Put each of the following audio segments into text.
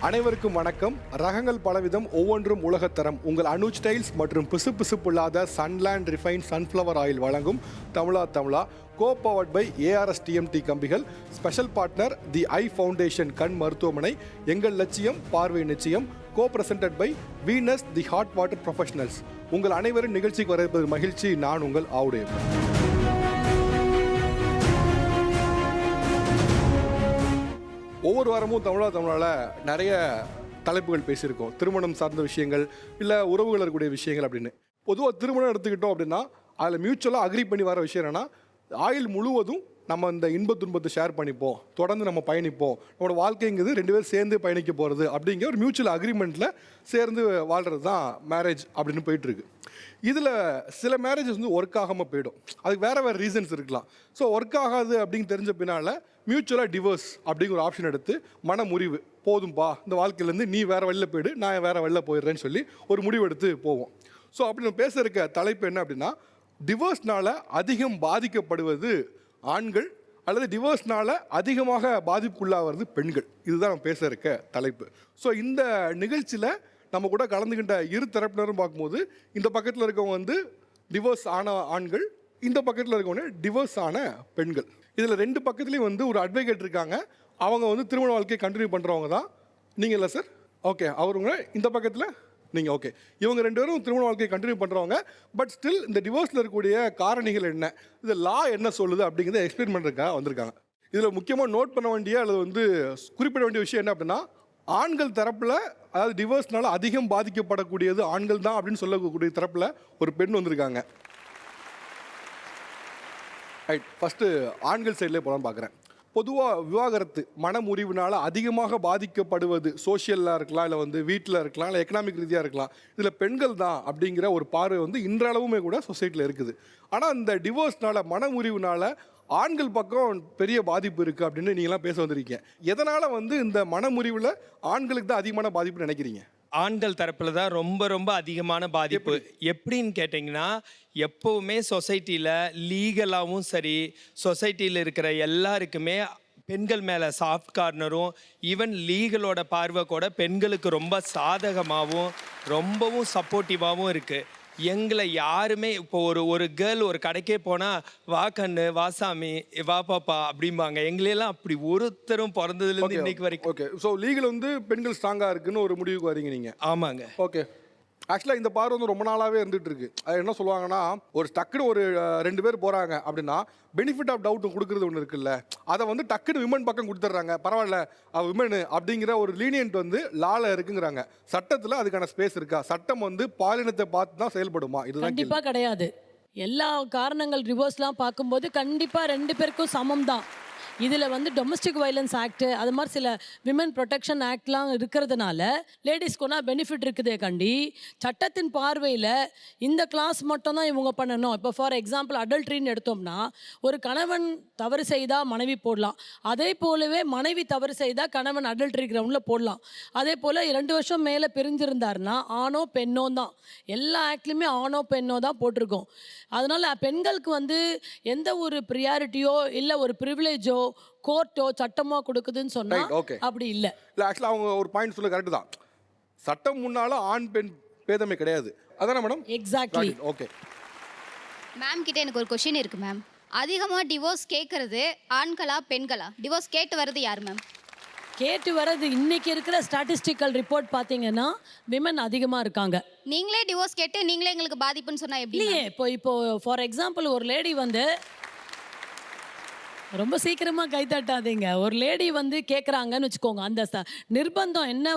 அனைவருக்கும் வணக்கம். ரகங்கள் பலவிதம், ஒவ்வொன்றும் உலகத்தரம். உங்கள் அனுஜ் டைல்ஸ் மற்றும் பிசுப்பிசுப்பில்லாத சன்லேண்ட் ரிஃபைன் சன்ஃப்ளவர் ஆயில் வழங்கும் Tamizha co powered by ARS TMT கம்பிகள். Special partner the eye foundation கண் மருத்துவமனை. எங்கள் லட்சியம் பார்வை நிச்சயம். Co presented by Venus the hot water professionals. உங்கள் அனைவரும் நிகழ்ச்சிக்கு வரப்பது மகிழ்ச்சி. நான் உங்கள் ஆவுடையப்பன். ஒவ்வொரு வாரமும் தமிழால் நிறைய தலைப்புகள் பேசியிருக்கோம். திருமணம் சார்ந்த விஷயங்கள், இல்லை உறவுகள் இருக்கக்கூடிய விஷயங்கள் அப்படின்னு. பொதுவாக திருமணம் எடுத்துக்கிட்டோம் அப்படின்னா அதில் மியூச்சுவலாக அக்ரி பண்ணி வர விஷயம் என்னென்னா, ஆயுள் முழுவதும் நம்ம இந்த இன்ப துன்பத்தை ஷேர் பண்ணிப்போம், தொடர்ந்து நம்ம பயணிப்போம், நம்மளோட வாழ்க்கைங்கிறது ரெண்டு பேரும் சேர்ந்து பயணிக்க போகிறது அப்படிங்கிற ஒரு மியூச்சுவல் அக்ரிமெண்ட்டில் சேர்ந்து வாழ்கிறது தான் மேரேஜ் அப்படின்னு போயிட்டுருக்கு. இதில் சில மேரேஜஸ் வந்து ஒர்க் ஆகாமல் போயிடும். அதுக்கு வேறு ரீசன்ஸ் இருக்கலாம். ஸோ ஒர்க் ஆகாது அப்படின்னு தெரிஞ்ச பின்னால் மியூச்சுவலாக டிவோர்ஸ் அப்படிங்கிற ஒரு ஆப்ஷன் எடுத்து மன முறிவு, போதும்பா இந்த வாழ்க்கையிலேருந்து நீ வேறு வழியில் போயிடு, நான் வேறு வழியில் போயிடுறேன்னு சொல்லி ஒரு முடிவு எடுத்து போவோம். ஸோ அப்படி நம்ம பேச இருக்க தலைப்பு என்ன அப்படின்னா, டிவோர்ஸ்னால் அதிகம் பாதிக்கப்படுவது ஆண்கள் அல்லது டிவோர்ஸ்னால் அதிகமாக பாதிப்புக்குள்ளாகிறது பெண்கள். இதுதான் நம்ம பேச இருக்க தலைப்பு. ஸோ இந்த நிகழ்ச்சியில் நம்ம கூட கலந்துக்கிட்ட இரு தரப்பினரும் பார்க்கும்போது, இந்த பக்கத்தில் இருக்கவங்க வந்து டிவோர்ஸ் ஆன ஆண்கள், இந்த பக்கத்தில் இருக்கவங்க டிவோர்ஸ் ஆன பெண்கள். இதில் ரெண்டு பக்கத்துலேயும் வந்து ஒரு அட்வொகேட் இருக்காங்க. அவங்க வந்து திருமண வாழ்க்கையை கண்டினியூ பண்ணுறவங்க தான். நீங்கள் இல்லை சார்? ஓகே. அவருங்க இந்த பக்கத்தில் நீங்கள். ஓகே. இவங்க ரெண்டு பேரும் திருமண வாழ்க்கையை கண்டினியூ பண்ணுறவங்க. பட் ஸ்டில் இந்த டிவோர்ஸில் இருக்கக்கூடிய காரணிகள் என்ன, இது லா என்ன சொல்லுது அப்படிங்கிறத எக்ஸ்பிளைன் பண்ணுறதுக்காக வந்திருக்காங்க. இதில் முக்கியமாக நோட் பண்ண வேண்டிய அல்லது வந்து குறிப்பிட வேண்டிய விஷயம் என்ன அப்படின்னா, ஆண்கள் தரப்பில், அதாவது டிவோர்ஸ்னால அதிகம் பாதிக்கப்படக்கூடியது ஆண்கள் தான் அப்படின்னு சொல்லக்கூடிய தரப்பில் ஒரு பெண் வந்திருக்காங்க. ரைட். ஃபஸ்ட்டு ஆண்கள் சைட்லேயே போகலான்னு பார்க்குறேன். பொதுவாக விவாகரத்து, மனமுறிவுனால் அதிகமாக பாதிக்கப்படுவது சோஷியலாக இருக்கலாம், இல்லை வந்து வீட்டில் இருக்கலாம், இல்லை எக்கனாமிக் ரீதியாக இருக்கலாம். இதில் பெண்கள் தான் அப்படிங்கிற ஒரு பார்வை வந்து இன்றளவுமே கூட சொசைட்டியில் இருக்குது. ஆனால் இந்த டிவோர்ஸ்னால், மனமுறிவுனால் ஆண்கள் பக்கம் பெரிய பாதிப்பு இருக்குது அப்படின்னு நீங்களாம் பேச வந்திருக்கீங்க. எதனால் வந்து இந்த மனமுறிவில் ஆண்களுக்கு தான் அதிகமான பாதிப்புன்னு நினைக்கிறீங்க? ஆண்கள் தரப்புல தான் ரொம்ப அதிகமான பாதிப்பு. எப்படின்னு கேட்டிங்கன்னா, எப்போவுமே சொசைட்டியில் லீகலாகவும் சரி, சொசைட்டியில் இருக்கிற எல்லாருக்குமே பெண்கள் மேலே சாஃப்ட் கார்னரும், ஈவன் லீகலோட பார்வை கூட பெண்களுக்கு ரொம்ப சாதகமாகவும் ரொம்பவும் சப்போர்ட்டிவாகவும் இருக்குது. எங்களை யாருமே இப்போ ஒரு கேர்ள் ஒரு கடைக்கே போனால், வா கண்ணு, வா சாமி, வா பாப்பா அப்படிம்பாங்க. எங்களையெல்லாம் அப்படி ஒருத்தரும் பிறந்ததுலேருந்து இன்னைக்கு வரைக்கும். ஓகே. ஸோ லீகல் வந்து பெண்கள் ஸ்ட்ராங்காக இருக்குன்னு ஒரு முடிவுக்கு வரீங்க நீங்கள்? ஆமாங்க. ஓகே. ஆக்சுவலாக இந்த பார்வை வந்து ரொம்ப நாளாகவே இருந்துகிட்டு இருக்கு. அது என்ன சொல்லுவாங்கன்னா, ஒரு டக்குன்னு ஒரு ரெண்டு பேர் போகிறாங்க அப்படின்னா பெனிஃபிட் ஆஃப் டவுட் கொடுக்குறது ஒன்று இருக்குல்ல, அதை வந்து டக்குன்னு விமன் பக்கம் கொடுத்துட்றாங்க. பரவாயில்ல விமனு அப்படிங்கிற ஒரு லீனியன்ட் வந்து லால இருக்குங்கிறாங்க. சட்டத்தில் அதுக்கான ஸ்பேஸ் இருக்கா? சட்டம் வந்து பாலினத்தை பார்த்து தான் செயல்படுமா? இதுதான் கண்டிப்பாக கிடையாது. எல்லா காரணங்கள் ரிவர்ஸ்லாம் பார்க்கும்போது கண்டிப்பாக ரெண்டு பேருக்கும் சமம் தான். இதில் வந்து டொமஸ்டிக் வயலன்ஸ் ஆக்ட், அது மாதிரி சில விமன் ப்ரொடெக்ஷன் ஆக்ட்லாம் இருக்கிறதுனால லேடிஸ்க்குனா பெனிஃபிட் இருக்குதே கண்டி, சட்டத்தின் பார்வையில் இந்த கிளாஸ் மட்டும் தான் இவங்க பண்ணணும். இப்போ ஃபார் எக்ஸாம்பிள் அடல்ட்ரின்னு எடுத்தோம்னா, ஒரு கணவன் தவறு செய்தால் மனைவி போடலாம். அதே போலவே மனைவி தவறு செய்தால் கணவன் அடல்ட்ரி கிரவுண்டில் போடலாம். அதே போல் 2 வருஷம் மேலே பிரிஞ்சிருந்தாருன்னா ஆணோ பெண்ணோ தான். எல்லா ஆக்ட்லையுமே ஆணோ பெண்ணோ தான் போட்டிருக்கோம். அதனால் பெண்களுக்கு வந்து எந்த ஒரு ப்ரியாரிட்டியோ இல்லை ஒரு ப்ரிவிலேஜோ கோர்ட்டோ சட்டமோ கொடுக்குதுன்னு சொன்னா அப்படி இல்லை. ஆக்சுவலாக அவங்க ஒரு பாயிண்ட் சொல்ல கரெக்ட் தான். சட்டம் முன்னால ஆண் பெண் பேதமை கிடையாது. அதானே மேடம்? எக்ஸாக்ட்லி. ஓகே. மேம் கிட்ட எனக்கு ஒரு கொஸ்டின் இருக்கு மேம். அதிகமாக டிவோர்ஸ் கேட்கறது ஆண்களா பெண்களா? டிவோர்ஸ் கேட்டு வர்றது யார் மேம்? கேட்டு வர்றது இன்னைக்கு இருக்கிற ஸ்டாட்டிஸ்டிக்கல் ரிப்போர்ட் பார்த்தீங்கன்னா விமன் அதிகமாக இருக்காங்க. நீங்களே டிவோர்ஸ் கேட்டு நீங்களே எங்களுக்கு பாதிப்புன்னு சொன்னா எப்படி? இல்லையே. இப்போ ஃபார் எக்ஸாம்பிள் ஒரு லேடி வந்து, ரொம்ப சீக்கிரமாக கைத்தட்டாதீங்க, ஒரு லேடி வந்து கேட்குறாங்கன்னு வச்சுக்கோங்க, அந்த நிர்பந்தம் என்ன,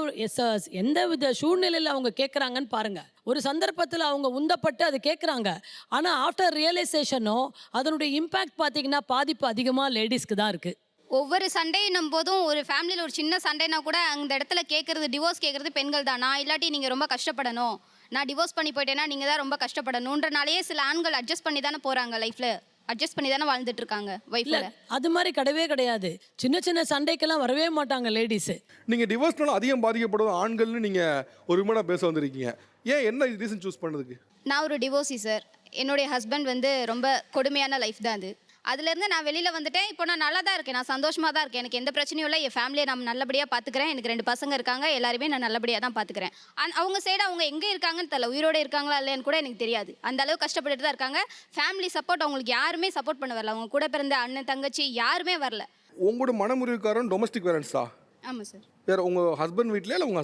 எந்த வித சூழ்நிலையில் அவங்க கேட்குறாங்கன்னு பாருங்கள். ஒரு சந்தர்ப்பத்தில் அவங்க உந்தப்பட்டு அது கேட்குறாங்க. ஆனால் ஆஃப்டர் ரியலைசேஷனோ அதனுடைய இம்பேக்ட் பார்த்தீங்கன்னா பாதிப்பு அதிகமாக லேடிஸ்க்கு தான் இருக்குது. ஒவ்வொரு சண்டையினும் போதும் ஒரு ஃபேமிலியில் ஒரு சின்ன சண்டைனா கூட அந்த இடத்துல கேட்குறது, டிவோர்ஸ் கேட்குறது பெண்கள் தான். நான் இல்லாட்டி நீங்கள் ரொம்ப கஷ்டப்படணும், நான் டிவோர்ஸ் பண்ணி போயிட்டேன்னா நீங்கள் தான் ரொம்ப கஷ்டப்படணுன்றனாலேயே சில ஆண்கள் அட்ஜஸ்ட் பண்ணி தானே போகிறாங்க, லைஃப்பில் அட்ஜஸ்ட் பண்ணி தானே வாழ்ந்துட்டு இருக்காங்க வைஃப்ல. அது மாதிரி கிடையவே கிடையாது. சின்ன சண்டைக்கெல்லாம் வரவே மாட்டாங்க லேடிஸு. நீங்கள் டிவோர்ஸ்னால அதிகம் பாதிக்கப்படுவது ஆண்கள்னு நீங்கள் ஒரு விமனாக பேச வந்திருக்கீங்க. ஏன், என்ன ரீசன் சூஸ் பண்ணதுக்கு? நான் ஒரு டிவோர்ஸி சார். என்னுடைய ஹஸ்பண்ட் வந்து ரொம்ப கொடுமையான லைஃப் தான் அது. அதுலேருந்து நான் வெளியில் வந்துட்டேன். இப்போ நான் நல்லா தான் இருக்கேன், நான் சந்தோஷமாக தான் இருக்கேன். எனக்கு எந்த பிரச்சனையும் இல்லை. என் ஃபேமிலியை நான் நல்லபடியாக பார்த்துக்கிறேன். எனக்கு 2 பசங்க இருக்காங்க, எல்லாருமே நான் நல்லபடியாக தான் பார்த்துக்கிறேன். அவங்க சைடு அவங்க எங்கே இருக்காங்கன்னு தெரியல, உயிரோடு இருக்காங்களா இல்லைன்னு கூட எனக்கு தெரியாது. அந்த அளவு கஷ்டப்பட்டுட்டு தான் இருக்காங்க. ஃபேமிலி சப்போர்ட் அவங்களுக்கு யாருமே சப்போர்ட் பண்ண வரல. அவங்க கூட பிறந்த அண்ணன் தங்கச்சி யாருமே வரல. உங்களோட மனமுறிவுக்காரன் டொமஸ்டிக் வேலன்ஸா? ஆமாம் சார். வேறு உங்கள் ஹஸ்பண்ட் வீட்டில் இல்லை உங்கள்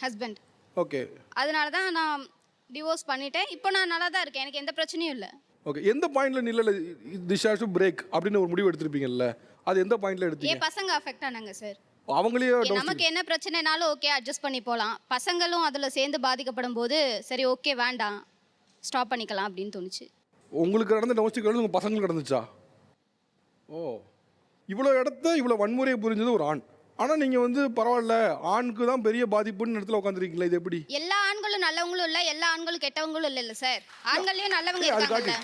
ஹஸ்பண்ட். ஓகே. அதனால தான் நான் டிவோர்ஸ் பண்ணிட்டேன். இப்போ நான் நல்லா தான் இருக்கேன், எனக்கு எந்த பிரச்சனையும் இல்லை. ஓகே. எந்த பாயிண்ட்ல நில்ல திஸ் ஹேஸ் டு பிரேக் அப்படின்னு ஒரு முடிவு எடுத்திருப்பீங்கல்ல, அது எந்த பாயிண்ட்ல எடுத்தீங்க? என் பசங்க அஃபெக்ட் ஆனாங்க சார். அவங்களே நமக்கு என்ன பிரச்சனைனாலும் ஓகே அட்ஜஸ்ட் பண்ணி போகலாம். பசங்களும் அதில் சேர்ந்து பாதிக்கப்படும் போது சரி ஓகே வேண்டாம் ஸ்டாப் பண்ணிக்கலாம் அப்படின்னு தோணுச்சு. உங்களுக்கு நடந்த டொமஸ்டிக் வயலன்ஸ் உங்கள் பசங்களுக்கு நடந்துச்சா? ஓ, இவ்வளோ இடத்த இவ்வளோ வன்முறையை புரிஞ்சது ஒரு ஆண். ஆனால் நீங்கள் வந்து பரவாயில்ல, ஆணுக்கு தான் பெரிய பாதிப்புன்னு இடத்துல உட்காந்துருக்கீங்களா, இது எப்படி? எல்லா ஆண்களும் நல்லவங்களும் இல்லை, எல்லா ஆண்களும் கெட்டவங்களும் இல்லைல்ல சார். ஆண்கள்லேயும் நல்லவங்க இருக்காங்கல்ல.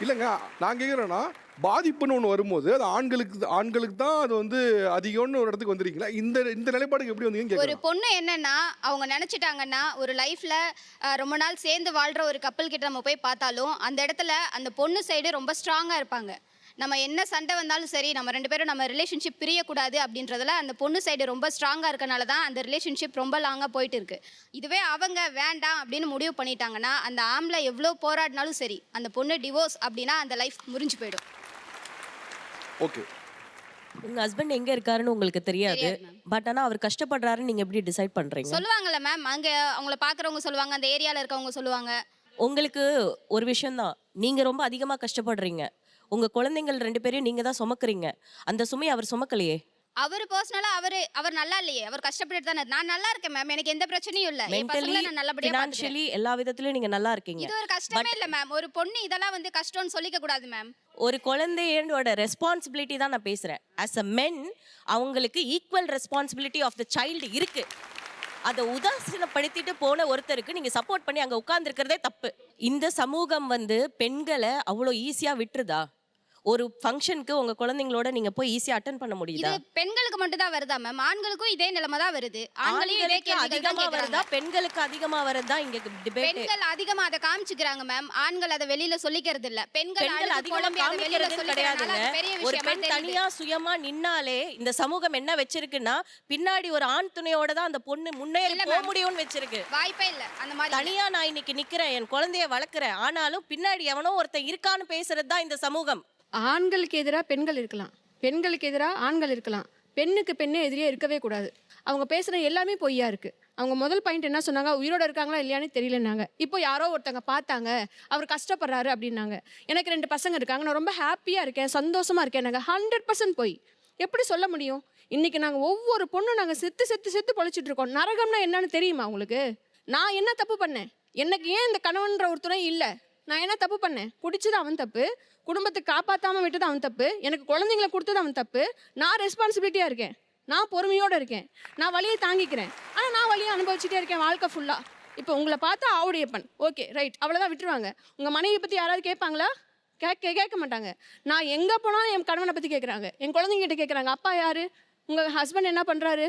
இல்லைங்க, நான் கேட்குறேன்னா பாதிப்புன்னு ஒன்று வரும்போது அது ஆண்களுக்கு தான் அது வந்து அதிகம்னு ஒரு இடத்துக்கு வந்துருக்கீங்களா? இந்த நிலைப்பாடுக்கு எப்படி வந்தீங்கன்னு ஒரு பொண்ணு என்னன்னா அவங்க நினச்சிட்டாங்கன்னா ஒரு லைஃப்பில் ரொம்ப நாள் சேர்ந்து வாழ்கிற ஒரு கப்பல் கிட்ட நம்ம போய் பார்த்தாலும் அந்த இடத்துல அந்த பொண்ணு சைடு ரொம்ப ஸ்ட்ராங்காக இருப்பாங்க. நம்ம என்ன சண்டை வந்தாலும் சரி, நம்ம 2 பேரும் நம்ம ரிலேஷன்ஷிப் பிரியக்கூடாது அப்படின்றதுல அந்த பொண்ணு சைடு ரொம்ப ஸ்ட்ராங்காக இருக்கனால தான் அந்த ரிலேஷன்ஷிப் ரொம்ப லாங்காக போயிட்டு இருக்கு. இதுவே அவங்க வேண்டாம் அப்படின்னு முடிவு பண்ணிட்டாங்கன்னா அந்த ஆம்பளை எவ்வளோ போராடினாலும் சரி, அந்த பொண்ணு டிவோர்ஸ் அப்படின்னா அந்த லைஃப் முறிஞ்சு போயிடும். ஓகே. உங்க ஹஸ்பண்ட் எங்க இருக்காருன்னு உங்களுக்கு தெரியாது, தெரியாது ma'am. பட் ஆனா அவர் கஷ்டப்படுறாருன்னு நீங்க எப்படி டிசைட் பண்றீங்க? சொல்லுவாங்கல்ல மேம், அங்கே அவங்கள பார்க்குறவங்க சொல்லுவாங்க, அந்த ஏரியாவில் இருக்கவங்க சொல்லுவாங்க. உங்களுக்கு ஒரு விஷயம்தான், நீங்க ரொம்ப அதிகமா கஷ்டப்படுறீங்க, உங்க குழந்தைங்கள் 2 பேரையும் நீங்க தான் சுமக்குறீங்க, அந்த சுமையை அவர் சுமக்கலையே. அவர் பர்சனலாக அவர் நல்லா இல்லையே, அவர் கஷ்டப்பட்டு தானே. நான் நல்லா இருக்கேன் மேம், எனக்கு எந்த பிரச்சனையும் இல்லை. என் மென்டலி, பசங்களை நான் நல்லபடியாக பார்த்துக்கிறேன். ஃபினான்ஷியலி எல்லா விதத்திலயும் நீங்க நல்லா இருக்கீங்க. இது ஒரு கஷ்டமே இல்லை மேம். ஒரு பொண்ணு இதெல்லாம் வந்து கஷ்டம்னு சொல்லிக்க கூடாது மேம். ஒரு குழந்தையோட ரெஸ்பான்சிபிலிட்டி தான் நான் பேசுறேன். ஆஸ் அ மென் அவங்களுக்கு equal responsibility of the child இருக்கு. அதை உதாசீனப்படுத்திட்டு போன ஒருத்தருக்கு நீங்க சப்போர்ட் பண்ணி அங்க உட்கார்ந்துருக்கிறதே தப்பு. இந்த சமூகம் வந்து பெண்களை அவ்வளோ ஈஸியா விட்டுருதா? ஒரு ஃபங்க்ஷனுக்கு உங்க குழந்தைங்களோட நீங்க போய் ஈஸியா அட்டென்ட் பண்ண இது முடியுதா? பெண்களுக்கு மட்டும் தான் வருதா மேம்? ஆண்களுக்கும் இதே நிலைமை தான் வருது. ஆண்களையும் இதே ஆண்களுக்கு கேள்விகள் தான் அதிகமா வருதா, கேக்குறாங்க. பெண்களுக்கு அதிகமா வருதா இங்க டிபேட்? பெண்கள் அதிகமா அதை காமிச்சுக்கிறாங்க மேம், ஆண்கள் அதை வெளியில சொல்லிக்கிறது இல்ல. பெண்கள் பெண்கள் அழுது அதிகமா புலம்பி அதை வெளியில காமிக்கிறது சொல்லிக்கிறதுனால கிடையாதுங்க. அது பெரிய ஒரு விஷயமா பெண் தெரியுது. தனியா சுயமா நின்னாலே இந்த சமூகம் என்ன வச்சிருக்குன்னா பின்னாடி ஒரு ஆண் துணையோட தான் அந்த பொண்ணு முன்னேறி இல்ல போக ma'am. முடியும்னு வச்சிருக்கு. வாய்ப்பே இல்ல அந்த மாதிரி. தனியா நான் இன்னைக்கு நிக்கிறேன், என் குழந்தைய வளர்க்குறேன், ஆனாலும் பின்னாடி எவனோ ஒருத்தன் இருக்கான்னு பேசுறது தான் இந்த சமூகம். ஆண்களுக்கு எதிராக பெண்கள் இருக்கலாம், பெண்களுக்கு எதிராக ஆண்கள் இருக்கலாம், பெண்ணுக்கு பெண்ணே எதிரியே இருக்கவே கூடாது. அவங்க பேசுகிற எல்லாமே பொய்யா இருக்குது. அவங்க முதல் பாயிண்ட் என்ன சொன்னாங்க, உயிரோட இருக்காங்களா இல்லையானே தெரியலன்னாங்க. இப்போ யாரோ ஒருத்தங்க பார்த்தாங்க, அவர் கஷ்டப்படுறாரு அப்படின்னாங்க. எனக்கு 2 பசங்க இருக்காங்க, நான் ரொம்ப ஹாப்பியாக இருக்கேன், சந்தோஷமாக இருக்கேன். நாங்கள் 100% போய் எப்படி சொல்ல முடியும்? இன்றைக்கி நாங்கள் ஒவ்வொரு பொண்ணும் நாங்கள் செத்து பொழைச்சிட்டு இருக்கோம். நரகம்னா என்னன்னு தெரியுமா உங்களுக்கு? நான் என்ன தப்பு பண்ணேன்? எனக்கு ஏன் இந்த கணவன்ற ஒரு துணை இல்லை? நான் என்ன தப்பு பண்ணேன்? பிடிச்சது அவன் தப்பு, குடும்பத்தை காப்பாற்றாமல் விட்டது அவன் தப்பு, எனக்கு குழந்தைங்களை கொடுத்தது அவன் தப்பு. நான் ரெஸ்பான்சிபிலிட்டியாக இருக்கேன், நான் பொறுமையோடு இருக்கேன், நான் வலியை தாங்கிக்கிறேன். ஆனால் நான் வலியை அனுபவிச்சுட்டே இருக்கேன் வாழ்க்கை ஃபுல்லாக. இப்போ உங்களை பார்த்தா ஆவுடையப்பன், ஓகே ரைட், அவ்வளோதான் விட்டுருவாங்க. உங்கள் மனைவி பற்றி யாராவது கேட்பாங்களா? கேட்க மாட்டாங்க. நான் எங்கே போனாலும் என் கணவனை பற்றி கேட்குறாங்க, என் குழந்தைங்கிட்ட கேட்குறாங்க, அப்பா யார், உங்கள் ஹஸ்பண்ட் என்ன பண்ணுறாரு,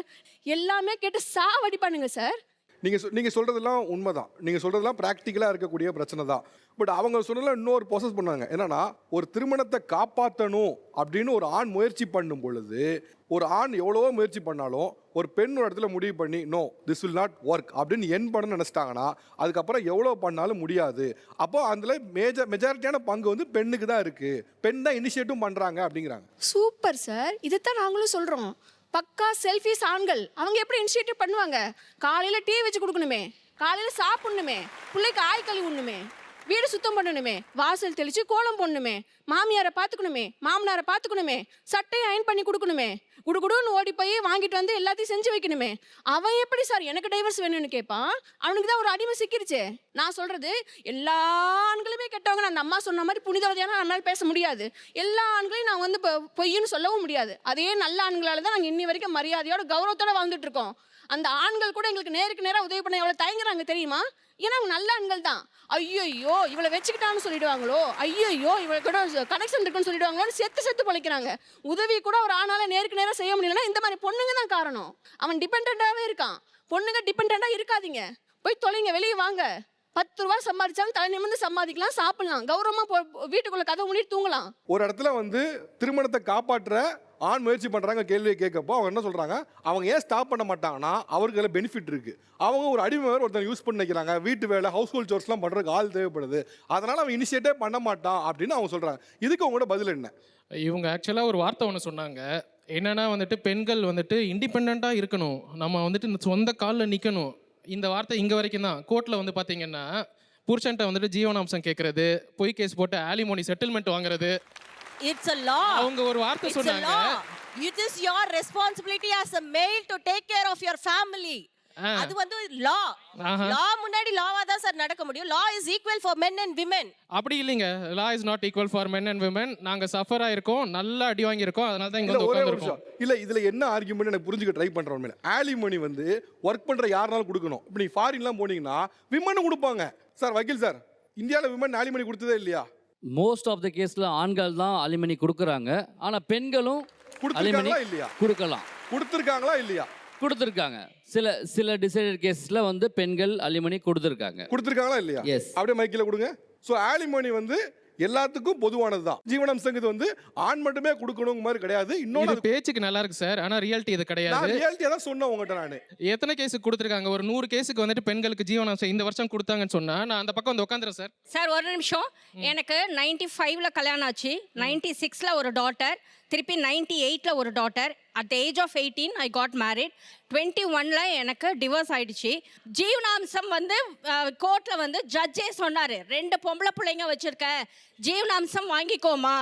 எல்லாமே கேட்டு சாவடிப்பானுங்க சார். நீங்கள் சொல்கிறதெல்லாம் உண்மைதான், நீங்கள் சொல்கிறதெல்லாம் ப்ராக்டிக்கலாக இருக்கக்கூடிய பிரச்சனை தான். பட் அவங்க சொன்னதில் இன்னொரு ப்ராசஸ் பண்ணாங்க. என்னன்னா, ஒரு திருமணத்தை காப்பாற்றணும் அப்படின்னு ஒரு ஆண் முயற்சி பண்ணும் பொழுது, ஒரு ஆண் எவ்வளவோ முயற்சி பண்ணாலும் ஒரு பெண் ஒரு இடத்துல முடிவு பண்ணி no this will not work அப்படின்னு என் பண்ண நினச்சிட்டாங்கன்னா அதுக்கப்புறம் எவ்வளோ பண்ணாலும் முடியாது. அப்போ அதில் மெஜாரிட்டியான பங்கு வந்து பெண்ணுக்கு தான் இருக்குது, பெண் தான் இனிஷியேட்டிவ் பண்ணுறாங்க அப்படிங்கிறாங்க. சூப்பர் சார், இதைத்தான் நாங்களும் சொல்கிறோம். பக்கா செல்ஃபிஸ் ஆண்கள் அவங்க எப்படி இனிஷியேட்டிவ் பண்ணுவாங்க? காலையில் டீ வச்சு கொடுக்கணுமே, காலையில் சாப்பிடணுமே, பிள்ளைக்கு ஆய் கழுவி விடணுமே, வீடு சுத்தம் பண்ணணுமே, வாசல் தெளித்து கோலம் போடணுமே, மாமியாரை பார்த்துக்கணுமே, மாமனாரை பார்த்துக்கணுமே, சட்டையை அயன் பண்ணி கொடுக்கணுமே, குடுகுடுன்னு ஓடி போய் வாங்கிட்டு வந்து எல்லாத்தையும் செஞ்சு வைக்கணுமே. அவன் எப்படி சார் எனக்கு டைவர்ஸ் வேணும்னு கேட்பான்? அவனுக்கு தான் ஒரு அடிமை சிக்கிருச்சே. நான் சொல்கிறது எல்லா ஆண்களுமே கெட்டவங்க. அந்த அம்மா சொன்ன மாதிரி புனிதவதியான நம்மளால் பேச முடியாது. எல்லா ஆண்களையும் நான் வந்து பொய்ன்னு சொல்லவும் முடியாது. அதே நல்ல ஆண்களால் தான் நாங்கள் இன்னி வரைக்கும் மரியாதையோட கௌரவத்தோடு வாழ்ந்துட்டு இருக்கோம். அந்த ஆண்கள் கூட எங்களுக்கு நேருக்கு நேராக உதவி பண்ண எவ்வளோ தயங்குறாங்க தெரியுமா? ஏன்னா அவங்க நல்ல ஆண்கள் தான். ஐயோ இவளை வச்சுக்கிட்டான்னு சொல்லிடுவாங்களோ, ஐயோ இவளை கூட கனெக்ஷன் இருக்குன்னு சொல்லிடுவாங்களோன்னு செத்து பொழைக்கிறாங்க. உதவி கூட ஒரு ஆணால நேருக்கு நேராக செய்ய முடியலன்னா இந்த மாதிரி பொண்ணுங்க தான் காரணம். அவன் டிபெண்டாகவே இருக்கான். பொண்ணுங்க டிபெண்டாக இருக்காதீங்க, போய் தொலைங்க, வெளியே வாங்க. 10 ரூபா சம்பாதிச்சாலும் தலை நிமிர்ந்து சம்பாதிக்கலாம், சாப்பிடலாம், கௌரவமா வீட்டுக்குள்ள கதை மூடிட்டு தூங்கலாம். ஒரு இடத்துல வந்து திருமணத்தை காப்பாற்ற ஆண் முயற்சி பண்றாங்க, கேள்வியை கேட்கப்போ அவங்க என்ன சொல்றாங்க, அவங்க ஏன் ஸ்டாப் பண்ண மாட்டாங்கன்னா அவருக்கு அதில் பெனிஃபிட் இருக்கு. அவங்க ஒரு அடிமை வேறு ஒருத்தர் யூஸ் பண்ணி வைக்கிறாங்க, வீட்டு வேலை ஹவுஸ் ஹோல்ட் சோர்ஸ்லாம் பண்றதுக்கு ஆள் தேவைப்படுது, அதனால அவன் இனிஷியேட்டே பண்ண மாட்டான் அப்படின்னு அவங்க சொல்றாங்க. இதுக்கு உங்களோட பதில் என்ன? இவங்க ஆக்சுவலாக ஒரு வார்த்தை ஒன்று சொன்னாங்க. என்னன்னா வந்துட்டு பெண்கள் வந்துட்டு இண்டிபெண்ட்டாக இருக்கணும், நம்ம வந்துட்டு இந்த சொந்த காலில் நிற்கணும். இந்த வார்த்தை இங்கே வரைக்கும் தான். கோர்ட்டில் வந்து பார்த்தீங்கன்னா புருஷன்ட்ட வந்துட்டு ஜீவனாம்சம் கேட்கறது, பொய் கேஸ் போட்டு ஆலிமோனி செட்டில்மெண்ட் வாங்குறது. It's a law. அவங்க ஒரு வார்த்தை It's a சொன்னாங்க. law. It is your responsibility as a male to take care of your family. அது வந்து law. law முன்னாடி லாவா தான் சார் நடக்க முடியும். law is equal for men and women. அப்படி இல்லைங்க. லா is not equal for men and women. நாங்க suffer ஆயிருக்கோம், நல்லா அடி வாங்கியிருக்கோம், அதனால தான் இங்க இல்ல வந்து ஒரே ஒரு உட்காந்துருக்கோம். நிமிஷம். இல்ல இதுல என்ன ஆர்குமெண்ட் எனக்கு புரிஞ்சுக்க ட்ரை பண்றேன். உண்மையில ஆலிமணி வந்து ஒர்க் பண்ற யாருனாலும் கொடுக்கணும். இப்ப நீங்க ஃபாரின்லாம் போனீங்கன்னா விமன் கொடுப்பாங்க. சார் வக்கீல் சார், இந்தியாவில் விமன் ஆலிமணி கொடுத்ததே இல்லையா? மோஸ்ட் ஆஃப் த கேஸில் ஆண்கள் தான் அலிமணி கொடுக்குறாங்க. ஆனால் பெண்களும் அலிமணி கொடுத்துருக்காங்களா இல்லையா? கொடுக்கலாம். கொடுத்துருக்காங்களா இல்லையா? கொடுத்துருக்காங்க. சில டிசைடட் கேஸில் வந்து பெண்கள் அலிமணி கொடுத்துருக்காங்க. கொடுத்துருக்காங்களா இல்லையா? Yes. அப்படியே மைக்கில் கொடுங்க. ஸோ ஆலிமணி வந்து எல்லாத்துக்கும் பொதுவானது தான். ஜீவனாம்சங்கிறது வந்து ஆண் மட்டுமே கொடுக்கணுங்க மாதிரி கிடையாது. இது இன்னொன்று பேச்சுக்கு நல்லா இருக்கு சார், ஆனா ரியாலிட்டி இது நான் கிடையாது. ரியாலிட்டியாக தான் சொன்னேன் உங்கள்கிட்ட நான். எத்தனை கேஸுக்கு கொடுத்துருக்காங்க? ஒரு 100 கேஸுக்கு வந்துட்டு பெண்களுக்கு ஜீவனாம்சம் இந்த வருஷம் கொடுத்தாங்கன்னு சொன்னா நான் அந்த பக்கம் வந்து உட்காந்துறேன் சார். சார் ஒரு நிமிஷம். எனக்கு 95ல கல்யாணம் ஆச்சு, 96ல ஒரு டாட்டர், திருப்பி 98ல ஒரு daughter. At the age of 18 I got married. 21ல எனக்கு டிவோர்ஸ் ஆயிடுச்சு. ஜீவனாம்சம் வந்து கோர்ட்டில் வந்து ஜட்ஜே சொன்னார், 2 பொம்பளை பிள்ளைங்க வச்சிருக்க, ஜீவனாம்சம் வாங்கிக்கோமா,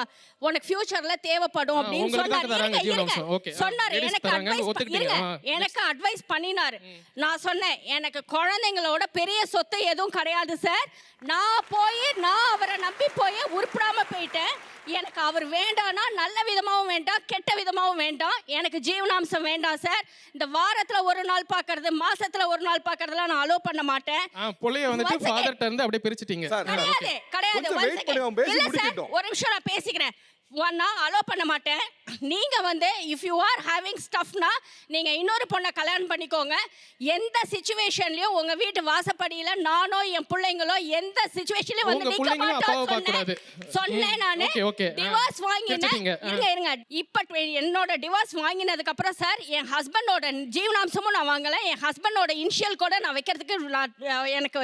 உனக்கு ஃபியூச்சரில் தேவைப்படும் அப்படின்னு உங்களுக்கு தான் சொன்னார். தராங்க இருங்க, இருங்க. ஜீவனாம்சம். Okay. சொன்னார். ladies எனக்கு தராங்க, advice ஒத்துக்கிட்டீங்க. இருங்க, எனக்கு அட்வைஸ் பண்ணினார். நான் சொன்னேன், எனக்கு குழந்தைங்களோட பெரிய சொத்து எதுவும் கிடையாது சார். நான் அவரை நம்பி போய் உருப்படாம போயிட்டேன். எனக்கு அவர் வேண்டாம்னா நல்ல விதமாகவும் வேண்டாம், கெட்ட விதமாகவும் வேண்டாம். எனக்கு ஜீவனாம்சம் வேண்டாம் சார். இந்த வாரத்துல ஒரு நாள் பார்க்கறது, மாசத்துல ஒரு நாள் பார்க்கறதுலாம் நான் அலோவ் பண்ண மாட்டேன். புள்ளைய வந்துட்டு Once again. ஃபாதர்ட்ட இருந்து அப்படியே பிரிச்சிட்டீங்க. சார், கிடையாது கிடையாது. கொஞ்சம் Once wait again. பண்ணுங்க, அவன் பேசி இல்ல சார், முடிக்கட்டும். ஒரு நிமிஷம் நான் பேசிக்கிறேன். நான் அலோவ் பண்ண மாட்டேன். நீங்க வந்து இஃப் யூ ஆர் ஹேவிங் ஸ்டஃப்னா நீங்க இன்னொரு பொண்ணை கல்யாணம் பண்ணிக்கோங்க. எந்த சிச்சுவேஷன்லயும் உங்க வீட்டு வாசப்படியில நானோ என் பிள்ளைங்களோ எந்த சிச்சுவேஷன்லயும் வந்து உங்க நிக்க பிள்ளைங்களும் அப்பாவை மாட்டோம் பார்க்க கூடாது. சொன்னேன் நானு. Okay, okay. டிவோர்ஸ் வாங்கினேன். பிரிச்சிட்டீங்க. இருங்க இப்ப என்னோட டிவோர்ஸ் வாங்கினதுக்கு அப்புறம் சார் என் ஹஸ்பண்டோட ஜீவனாம்சமும் நான் வாங்கல, என் ஹஸ்பண்டோட இனிஷியல் கூட நான் வைக்கிறதுக்கு எனக்கு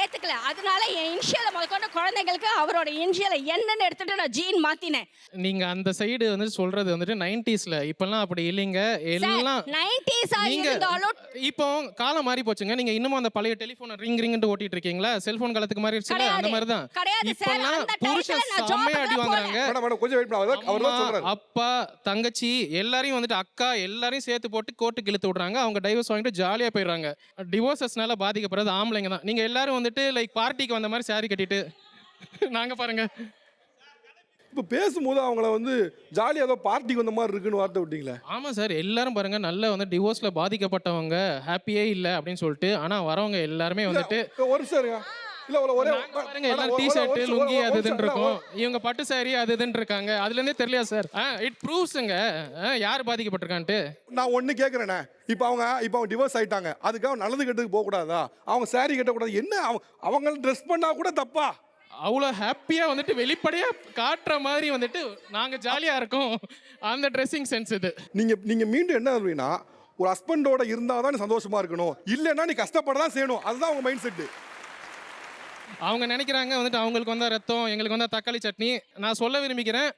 ஏத்துக்கல. அதனால என் இனிஷியலை முதற்கொண்டு குழந்தைங்களுக்கு அவரோட இனிஷியலை என்னன்னு எடுத்துட்டு நான் ஜீன் மாத்தினேன். நீங்க அந்த சைடு வந்து சொல்றது வந்துட்டு 90ஸ்ல, இப்பெல்லாம் அப்படி இல்லைங்க. எல்லாம் 90s நீங்க இருந்தாலும் இப்போ காலம் மாறி போச்சுங்க. நீங்க இன்னமும் அந்த பழைய டெலிபோன் ரிங்னு ஓட்டிட்டு இருக்கீங்களா? செல்போன் காலத்துக்கு மாறிடுச்சுல, அந்த மாதிரி தான். கிடையாது சார். இப்பெல்லாம் அந்த புருஷன் டைம்ல நான் செம்மையா அடி ஜாப்க்கு வாங்குறாங்க. மேடம் மேடம் கொஞ்சம் வெயிட் பண்ண. அவர் தான் அம்மா, சொல்றாரு. அப்பா, தங்கச்சி எல்லாரையும் வந்துட்டு அக்கா எல்லாரையும் சேர்த்து போட்டு கோர்ட்டுக்கு இழுத்து விடுறாங்க. அவங்க டைவர்ஸ் வாங்கிட்டு ஜாலியா போயிடுறாங்க. டிவோர்சஸ்னால பாதிக்கப்படுறது ஆம்பளைங்க தான். நீங்க எல்லாரும் வந்துட்டு லைக் பார்ட்டிக்கு வந்த மாதிரி saree கட்டிட்டு நாங்க பாருங்க. இப்போ பேசும்போது அவங்கள வந்து ஜாலியாக ஏதோ பார்ட்டிக்கு வந்த மாதிரி இருக்குன்னு வார்த்தை விட்டீங்களே. ஆமா சார், எல்லாரும் பாருங்க நல்ல வந்து டிவோர்ஸ்ல பாதிக்கப்பட்டவங்க ஹாப்பியே இல்ல அப்படின்னு சொல்லிட்டு, ஆனா வரவங்க எல்லாருமே வந்துட்டு ஒரு சார் இல்ல ஒரே பாருங்க எல்லாம் டி-ஷர்ட் லுங்கி அது இதுன்னு இருக்கும். இவங்க பட்டு சாரி அது இதுன்னு இருக்காங்க. அதுல இருந்தே தெரியலையா சார்? இட் ப்ரூவ்ஸ்ங்க யார் பாதிக்கப்பட்டிருக்கான்ட்டு. நான் ஒண்ணு கேக்குறேனே, இப்போ அவங்க டிவோர்ஸ் ஆயிட்டாங்க, அதுக்காக நல்லது கெட்டதுக்கு போக கூடாதா? அவங்க சாரி கட்டக்கூடாது, என்ன அவங்க ட்ரெஸ் பண்ணா கூட தப்பா? அவ்வளோ ஹாப்பியா வந்துட்டு வெளிப்படையா காட்டுற மாதிரி வந்துட்டு நாங்க ஜாலியா இருக்கோம். அந்த ட்ரெஸ்ஸிங் சென்ஸ் இது. நீங்க மீண்டும் என்ன சொல்றீங்கன்னா, ஒரு ஹஸ்பண்டோட இருந்தாதான் நீ சந்தோஷமா இருக்கணும், இல்லைன்னா நீ கஷ்டப்பட தான் செய்யணும். அதுதான் அவங்க மைண்ட் செட்டு. அவங்க நினைக்கிறாங்க வந்துட்டு அவங்களுக்கு வந்தா ரத்தம், எங்களுக்கு வந்தா தக்காளி சட்னி. நான் சொல்ல விரும்பிக்கிறேன்,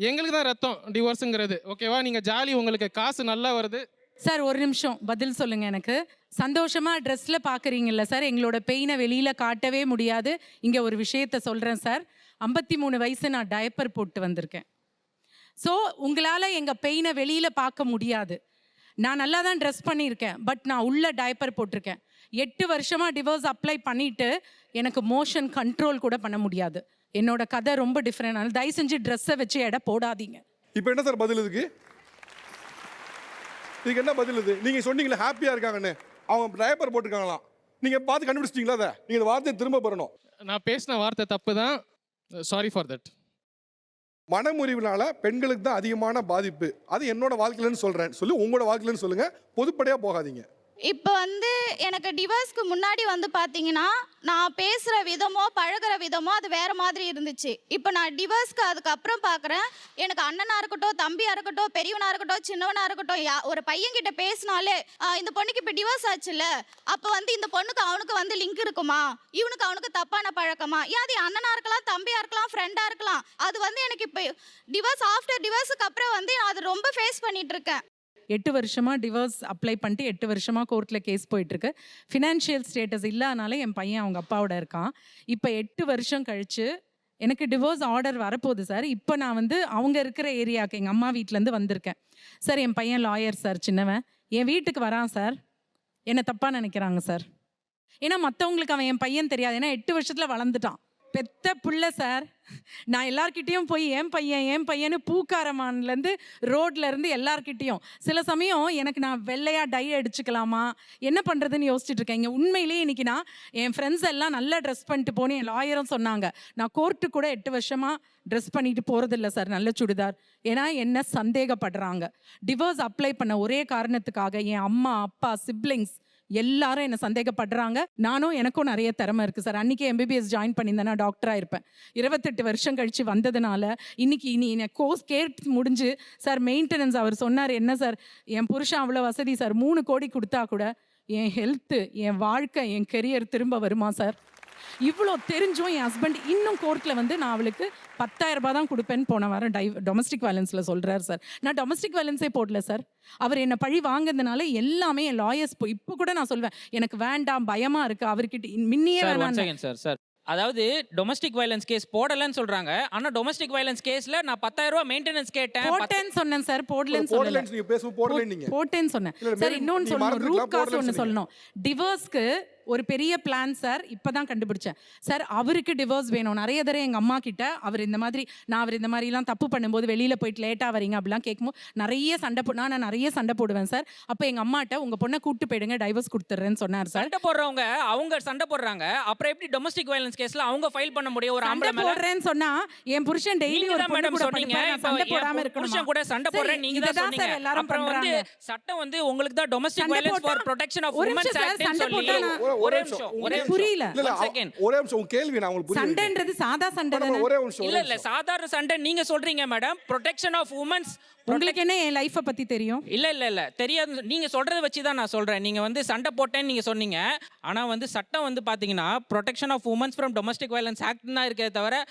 எங்களுக்கு தான் ரத்தம் டிவோர்ஸுங்கிறது. ஓகேவா? நீங்க ஜாலி, உங்களுக்கு காசு நல்லா வருது. சார் ஒரு நிமிஷம் பதில் சொல்லுங்க. எனக்கு சந்தோஷமா ட்ரெஸ்ல பாக்குறீங்கல்ல சார், எங்களோட பெயினை வெளியில காட்டவே முடியாது. இங்க ஒரு விஷயத்த சொல்றேன் சார், 53 வயசு நான் டயப்பர் போட்டு வந்திருக்கேன். ஸோ உங்களால எங்க பெயினை வெளியில பார்க்க முடியாது. நான் நல்லா தான் ட்ரெஸ் பண்ணியிருக்கேன், பட் நான் உள்ள டயப்பர் போட்டிருக்கேன். 8 வருஷமா டிவோர்ஸ் அப்ளை பண்ணிட்டு எனக்கு மோஷன் கண்ட்ரோல் கூட பண்ண முடியாது. என்னோட கதை ரொம்ப டிஃப்ரெண்ட். அதனால தயவு செஞ்சு ட்ரெஸ்ஸை வச்சு எடை போடாதீங்க. இப்போ என்ன சார் பதில் இதுக்கு? இதுக்கு என்ன பதில் இது? நீங்க சொன்னீங்களே ஹாப்பியா இருக்காங்கன்னு, அவங்க டயப்பர் போட்டுருக்காங்களாம், நீங்க பார்த்து கண்டுபிடிச்சிட்டீங்களா? அதை நீங்க இந்த வார்த்தையை திரும்ப பெறணும். நான் பேசின வார்த்தை தப்பு தான், சாரி ஃபார் தட். மனமுறிவுனால பெண்களுக்கு தான் அதிகமான பாதிப்பு. அது என்னோட வாழ்க்கையிலன்னு சொல்றேன் சொல்லி உங்களோட வாழ்க்கையிலன்னு சொல்லுங்க, பொதுப்படையா போகாதீங்க. இப்போ வந்து எனக்கு டிவோர்ஸ்க்கு முன்னாடி வந்து பார்த்தீங்கன்னா நான் பேசுகிற விதமோ பழகுற விதமோ அது வேறு மாதிரி இருந்துச்சு. இப்போ நான் டிவோர்ஸ்க்கு அதுக்கப்புறம் பார்க்குறேன், எனக்கு அண்ணனாக இருக்கட்டும், தம்பியாக இருக்கட்டும், பெரியவனாக இருக்கட்டும், சின்னவனாக இருக்கட்டும், ஒரு பையன்கிட்ட பேசினாலே இந்த பொண்ணுக்கு இப்போ டிவோர்ஸ் ஆச்சுல்ல, அப்போ வந்து இந்த பொண்ணுக்கு அவனுக்கு வந்து லிங்க் இருக்குமா, இவனுக்கு அவனுக்கு தப்பான பழக்கமா, அது அண்ணனாக இருக்கலாம், தம்பியாக இருக்கலாம், ஃப்ரெண்டாக இருக்கலாம். அது வந்து எனக்கு இப்போ ஆஃப்டர் டிவோர்ஸுக்கு அப்புறம் வந்து நான் அது ரொம்ப ஃபேஸ் பண்ணிட்டு இருக்கேன். 8 வருஷமா டிவோர்ஸ் அப்ளை பண்ணிட்டு 8 வருஷமா கோர்ட்டில் கேஸ் போயிட்டுருக்கு. ஃபினான்ஷியல் ஸ்டேட்டஸ் இல்லாதனால என் பையன் அவங்க அப்பாவோட இருக்கான். இப்போ 8 வருஷம் கழிச்சு எனக்கு டிவோர்ஸ் ஆர்டர் வரப்போகுது சார். இப்போ நான் வந்து அவங்க இருக்கிற ஏரியாவுக்கு எங்கள் அம்மா வீட்டிலேருந்து வந்திருக்கேன் சார். என் பையன் லாயர் சார், சின்னவன் என் வீட்டுக்கு வரான் சார். என்னை தப்பாக நினைக்கிறாங்க சார். ஏன்னா மற்றவங்களுக்கு அவன் என் பையன் தெரியாது. ஏன்னா 8 வருஷத்தில் வளர்ந்துட்டான். பெத்த பிள்ளை சார். நான் எல்லார்கிட்டேயும் போய் என் பையனு பூக்காரமான்லேருந்து ரோட்லேருந்து எல்லார்கிட்டேயும் சில சமயம் எனக்கு நான் வெள்ளையாக டை அடிச்சுக்கலாமா என்ன பண்ணுறதுன்னு யோசிச்சுட்டு இருக்கேன். இங்கே உண்மையிலேயே இன்றைக்கி நான் என் ஃப்ரெண்ட்ஸ் எல்லாம் நல்லா ட்ரெஸ் பண்ணிட்டு போனேன். என் லாயரும் சொன்னாங்க நான் கோர்ட்டு கூட 8 வருஷமாக ட்ரெஸ் பண்ணிட்டு போகிறதில்ல சார், நல்ல சுடிதார். ஏன்னா என்ன சந்தேகப்படுறாங்க. டிவோர்ஸ் அப்ளை பண்ண ஒரே காரணத்துக்காக என் அம்மா அப்பா சிப்ளிங்ஸ் எல்லாரும் என்ன சந்தேகப்படுறாங்க. எனக்கும் நிறைய திறமை இருக்குது சார். அன்றைக்கி எம்பிபிஎஸ் ஜாயின் பண்ணியிருந்தேன்னா டாக்டராக இருப்பேன். 28 வருஷம் கழித்து வந்ததுனால இன்றைக்கி கோர்ஸ் கேட்டு முடிஞ்சு சார் மெயின்டெனன்ஸ் அவர் சொன்னார், என்ன சார் என் புருஷன் அவ்வளோ வசதி சார், 3 கோடி கொடுத்தா கூட என் ஹெல்த்து, என் வாழ்க்கை, என் கெரியர் திரும்ப வருமா சார்? இவ்வளோ தெரிஞ்சும் என் ஹஸ்பண்ட் இன்னும் கோர்ட்டில் வந்து நான் அவளுக்கு 10,000 ரூபாய் தான் கொடுப்பேன்னு போன வாரம் டொமஸ்டிக் வயலன்ஸில் சொல்கிறார் சார். நான் டொமஸ்டிக் வயலன்ஸே போடல சார். அவர் என்னை பழி வாங்குறதுனால எல்லாமே என் லாயர்ஸ் இப்போ கூட நான் சொல்வேன் எனக்கு வேண்டாம், பயமாக இருக்குது அவர்கிட்ட முன்னியே வேணாம் சார். அதாவது டொமஸ்டிக் வயலன்ஸ் கேஸ் போடலன்னு சொல்றாங்க. ஆனா டொமஸ்டிக் வயலன்ஸ் கேஸ்ல நான் 10,000 ரூபாய் மெயின்டெனன்ஸ் கேட்டேன். போட்டேன்னு சொன்னேன் சார், போடலன்னு சொல்லல. நீங்க பேசும்போது போடல நீங்க. போட்டேன்னு சொன்னேன் சார். இன்னொன்னு சொல்லணும், ரூட் காஸ் ஒன்று சொல்லணும். டிவோர்ஸ்க்கு ஒரு பெரிய பிளான் சார். இப்போதான் கண்டுபிடிச்சேன் சார். அவருக்கு டிவோர்ஸ் வேணும். நிறைய தடவை எங்கள் அம்மா கிட்ட அவர் இந்த மாதிரி அவர் இந்த மாதிரிலாம் தப்பு பண்ணும்போது வெளியில் போயிட்டு லேட்டாக வரீங்க அப்படிலாம் கேட்கும்போது நிறைய சண்டை நான் நிறைய சண்டை போடுவேன் சார். அப்போ எங்கள் அம்மாட்ட உங்கள் பொண்ணை கூப்பிட்டு போயிடுங்க, டைவர்ஸ் கொடுத்துட்றேன்னு சொன்னார் சார். சண்டை போடுறவங்க அவங்க சண்டை போடுறாங்க, அப்புறம் எப்படி டொமஸ்டிக் வயலன்ஸ் கேஸ்ல அவங்க ஃபைல் பண்ண முடியும்? ஒரு ஆம்பளை மேல போடுறேன்னு சொன்னா என் புருஷன் டெய்லி ஒரு பொண்ணு கூட சொன்னீங்க சண்டை போடாம இருக்கணும். புருஷன் கூட சண்டை போடுறேன் நீங்க தான் சொன்னீங்க. அப்புறம் வந்து சட்டம் வந்து உங்களுக்கு தான் domestic violence for protection of womens act சொல்லி ஒரே நிமிஷம் புரியல. ஒரே நிமிஷம் உங்க கேள்வி நான் உங்களுக்கு புரியல. சண்டைன்றது சாதா சண்டை தானே? ஒரே நிமிஷம். இல்ல சாதாரண சண்டை நீங்க சொல்றீங்க மேடம். Protection of women's. உங்களுக்கு என்ன என் லைஃபை பத்தி தெரியும்? இல்ல தெரியாது. நீங்க சொல்றத வச்சு தான் நான் சொல்றேன். நீங்க வந்து சண்டை போட்டேன்னு நீங்க சொன்னீங்க. ஆனா வந்து சட்டம் வந்து பாத்தீங்கன்னா protection of womens from domestic violence act தான் இருக்கே தவிர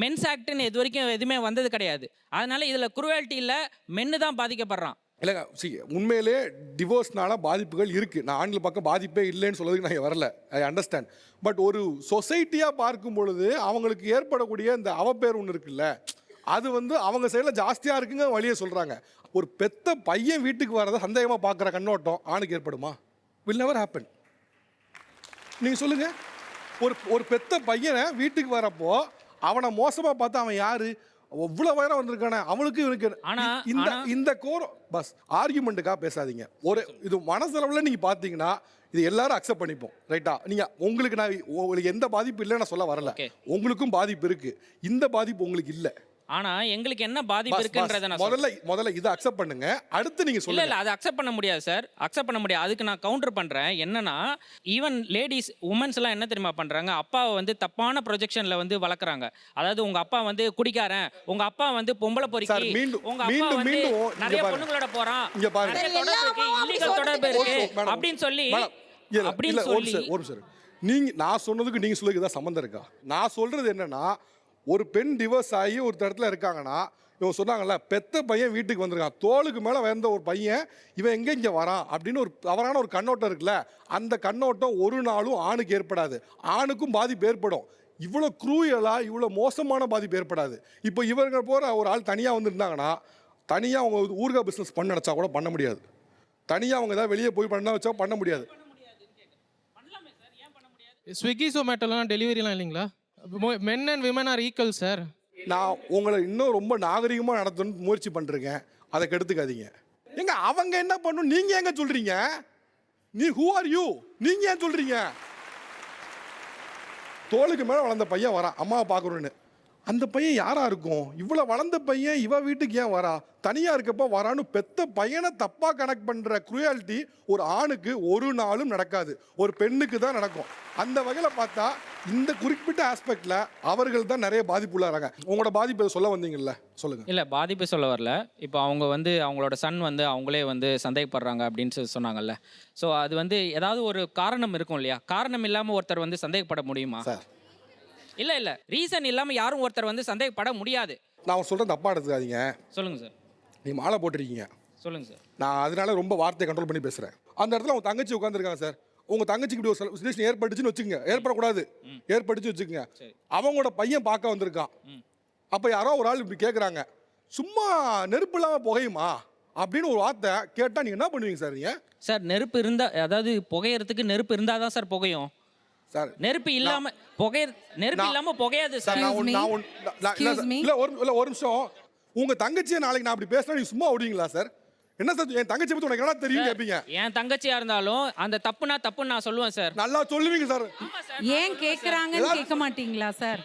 மென்ஸ் ஆக்ட்னு இது வரைக்கும் எதுவுமே வந்தது கிடையாது. அதனால இதுல குரூவல்ட்டி இல்ல, மென்னு தான் பாதிக்கப்படுறான். இல்லைங்க, உண்மையிலே டிவோர்ஸ்னால பாதிப்புகள் இருக்குது. நான் ஆண்கள் பக்கம் பாதிப்பே இல்லைன்னு சொல்றதுக்கு நான் வரல, ஐ அண்டர்ஸ்டாண்ட். பட் ஒரு சொசைட்டியாக பார்க்கும் பொழுது அவங்களுக்கு ஏற்படக்கூடிய இந்த அவப்பேர் ஒன்று இருக்குல்ல, அது வந்து அவங்க சைடில் ஜாஸ்தியாக இருக்குங்க வழியே சொல்கிறாங்க. ஒரு பெத்த பையன் வீட்டுக்கு வரதை சந்தேகமாக பார்க்குற கண்ணோட்டம் ஆணுக்கு ஏற்படுமா? Will never happen. நீங்கள் சொல்லுங்கள். ஒரு பெத்த பையனை வீட்டுக்கு வரப்போ அவனை மோசமாக பார்த்தா அவன் யார்? அவ்வளோ வயரம் வந்திருக்கானே அவனுக்கு இவனுக்கு இந்த கோரம் பஸ் ஆர்கியூமெண்ட்டுக்காக பேசாதீங்க. ஒரு இது மனசளவில் நீங்கள் பார்த்தீங்கன்னா இது எல்லாரும் அக்செப்ட் பண்ணிப்போம், ரைட்டா? நீங்கள் உங்களுக்கு எந்த பாதிப்பு இல்லைன்னு நான் சொல்ல வரல. உங்களுக்கும் பாதிப்பு இருக்குது, இந்த பாதிப்பு உங்களுக்கு இல்லை. ஆனா எங்களுக்கு என்ன பாதிப்பு இருக்குன்றத நான் முதல்ல இதை அக்செப்ட் பண்ணுங்க, அடுத்து நீங்க சொல்லுங்க. இல்ல அது அக்செப்ட் பண்ண முடியாது சார், அக்செப்ட் பண்ண முடியாது. அதுக்கு நான் கவுண்டர் பண்றேன். என்னன்னா ஈவன் லேடிஸ் உமன்ஸ் எல்லாம் என்ன தெரியுமா பண்றாங்க? அப்பாவை வந்து தப்பான ப்ரொஜெக்ஷன்ல வந்து வளர்க்குறாங்க. அதாவது உங்க அப்பா வந்து குடிக்காரன், உங்க அப்பா வந்து பொம்பளை பொறுக்கி, உங்க அப்பா வந்து நிறைய பொண்ணுங்களோட போறான், இல்லீகல் தொடர்பு இருக்கு அப்படின்னு சொல்லி நான் சொன்னதுக்கு நீங்க சொல்லுங்க தான் சம்மந்தம் இருக்கா? நான் சொல்றது என்னன்னா, ஒரு பெண் டிவோர்ஸ் ஆகி ஒரு இடத்துல இருக்காங்கன்னா, இவங்க சொன்னாங்கல்ல பெத்த பையன் வீட்டுக்கு வந்திருக்கான், தோளுக்கு மேலே வந்த ஒரு பையன் இவன் எங்கே இங்கே வரான் அப்படின்னு ஒரு தவறான ஒரு கண்ணோட்டம் இருக்குல்ல, அந்த கண்ணோட்டம் ஒரு நாளும் ஆணுக்கு ஏற்படாது. ஆணுக்கும் பாதிப்பு ஏற்படும். இவ்வளோ க்ரூயலாக இவ்வளோ மோசமான பாதிப்பு ஏற்படாது. இப்போ இவங்க போகிற ஒரு ஆள் தனியாக வந்துருந்தாங்கன்னா, தனியாக அவங்க ஊர்கா பிஸ்னஸ் பண்ண நினச்சா கூட பண்ண முடியாது. தனியாக அவங்க ஏதாவது வெளியே போய் பண்ண வச்சா பண்ண முடியாது. ஸ்விக்கி ஜொமேட்டோலாம் டெலிவரிலாம் இல்லைங்களா? Men and women R equal sir. நான் உங்களை இன்னும் ரொம்ப நாகரிகமாக நடத்தணும்னு முயற்சி பண்ணுறேங்க, அதை கெடுத்துக்காதீங்க. எங்க அவங்க என்ன பண்ணும் நீங்க எங்க சொல்றீங்க? நீ ஹூ ஆர் யூ? நீங்க ஏன் சொல்றீங்க? தோளுக்கு மேலே வளர்ந்த பையன் வரான் அம்மாவை பார்க்கணுன்னு, அந்த பையன் யாரா இருக்கும், இவ்வளோ வளர்ந்த பையன் இவ வீட்டுக்கு ஏன் வரா, தனியாக இருக்கப்போ வரான்னு பெத்த பையனை தப்பாக கனெக்ட் பண்ணுற குரூயாலிட்டி ஒரு ஆணுக்கு ஒரு நாளும் நடக்காது, ஒரு பெண்ணுக்கு தான் நடக்கும். அந்த வகையில் பார்த்தா இந்த குறிப்பிட்ட ஆஸ்பெக்டில் அவர்கள் தான் நிறைய பாதிப்புள்ளாராங்க. உங்களோட பாதிப்பு சொல்ல வந்தீங்கல்ல, சொல்லுங்கள். இல்லை, பாதிப்பு சொல்ல வரல. இப்போ அவங்க வந்து அவங்களோட சன் வந்து அவங்களே வந்து சந்தேகப்படுறாங்க அப்படின்னு சொன்னாங்கல்ல. ஸோ அது வந்து ஏதாவது ஒரு காரணம் இருக்கும் இல்லையா? காரணம் இல்லாமல் ஒருத்தர் வந்து சந்தேகப்பட முடியுமா சார்? இல்லை ரீசன் இல்லாமல் யாரும் ஒருத்தர் வந்து சந்தேகப்பட முடியாது. நான் சொல்கிறேன், தப்பாக எடுத்துக்காதீங்க. சொல்லுங்கள் சார். நீ மாலை போட்டிருக்கீங்க. சொல்லுங்கள் சார். நான் அதனால ரொம்ப வார்த்தையை கண்ட்ரோல் பண்ணி பேசுகிறேன். அந்த இடத்துல உங்கள் தங்கச்சி உட்காந்துருக்காங்க சார். உங்கள் தங்கச்சிக்கு இப்படி ஒரு சுச்சுவேஷன் ஏற்பட்டுச்சுன்னு வச்சுக்கோங்க, ஏற்படக்கூடாது, ஏற்பட்டுச்சு வச்சுக்கோங்க. அவங்களோட பையன் பார்க்க வந்திருக்கான். அப்போ யாரோ ஒரு ஆள் இப்படி கேட்குறாங்க, சும்மா நெருப்பு இல்லாமல் புகையுமா அப்படின்னு ஒரு வார்த்தை கேட்டால் நீங்கள் என்ன பண்ணுவீங்க சார்? நீங்கள் சார் நெருப்பு இருந்தால், அதாவது புகையறதுக்கு நெருப்பு இருந்தால் தான் சார் புகையும் சார். நெருப்பு இல்லாமல் நெருப்பு இல்லாமல் புகையாது சார். ஒரு நிமிஷம். உங்கள் தங்கச்சியை நாளைக்கு நான் அப்படி பேசினா நீங்க சும்மா விடுவீங்களா சார்? என்ன சார், என் தங்கச்சி பற்றி உனக்கு என்ன தெரியும் கேட்பீங்க? என் தங்கச்சியா இருந்தாலும் அந்த தப்புனா தப்புன்னு நான் சொல்லுவேன் சார். நல்லா சொல்லுவீங்க சார். ஏன் கேட்குறாங்கன்னு கேட்க மாட்டீங்களா சார்?